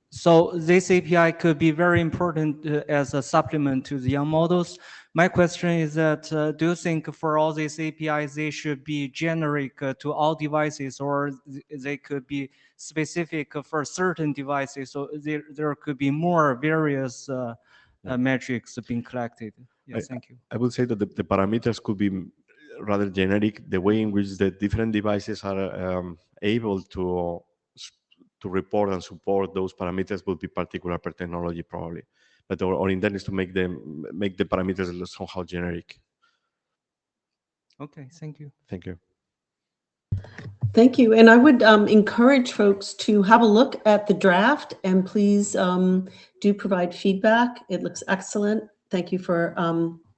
So this API could be very important as a supplement to the young models. My question is that, do you think for all these APIs, they should be generic to all devices, or they could be specific for certain devices? So there could be more various metrics being collected. Yes, thank you. I would say that the parameters could be rather generic. The way in which the different devices are able to report and support those parameters will be particular per technology probably, but our intent is to make the parameters somehow generic. Okay, thank you. Thank you. Thank you. And I would encourage folks to have a look at the draft, and please do provide feedback. It looks excellent. Thank you for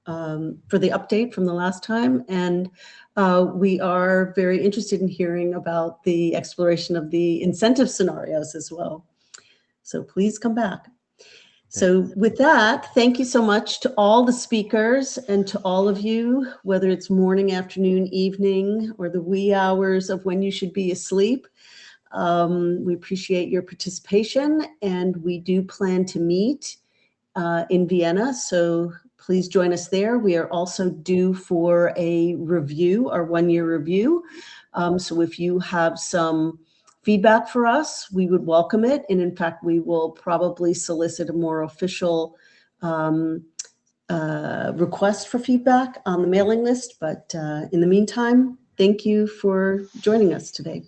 the update from the last time. And we are very interested in hearing about the exploration of the incentive scenarios as well. So please come back. So with that, thank you so much to all the speakers and to all of you, whether it's morning, afternoon, evening, or the wee hours of when you should be asleep. We appreciate your participation, and we do plan to meet in Vienna. So please join us there. We are also due for a review, our one-year review. So if you have some feedback for us, we would welcome it. And in fact, we will probably solicit a more official request for feedback on the mailing list. But in the meantime, thank you for joining us today.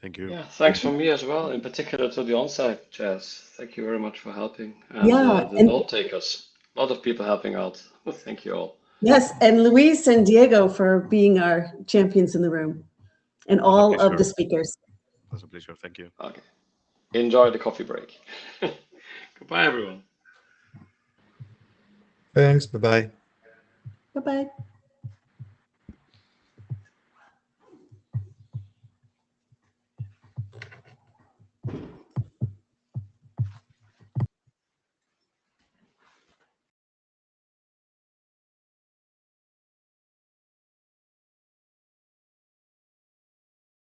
Thank you. Yeah, thanks from me as well, in particular to the on-site chairs. Thank you very much for helping. And Yeah, the and- note takers, a lot of people helping out. Thank you all. Yes, and Luis and Diego for being our champions in the room, and all of the pleasure. speakers. It was a pleasure. Thank you. Okay. Enjoy the coffee break. Goodbye, everyone. Thanks. Bye-bye. Bye-bye.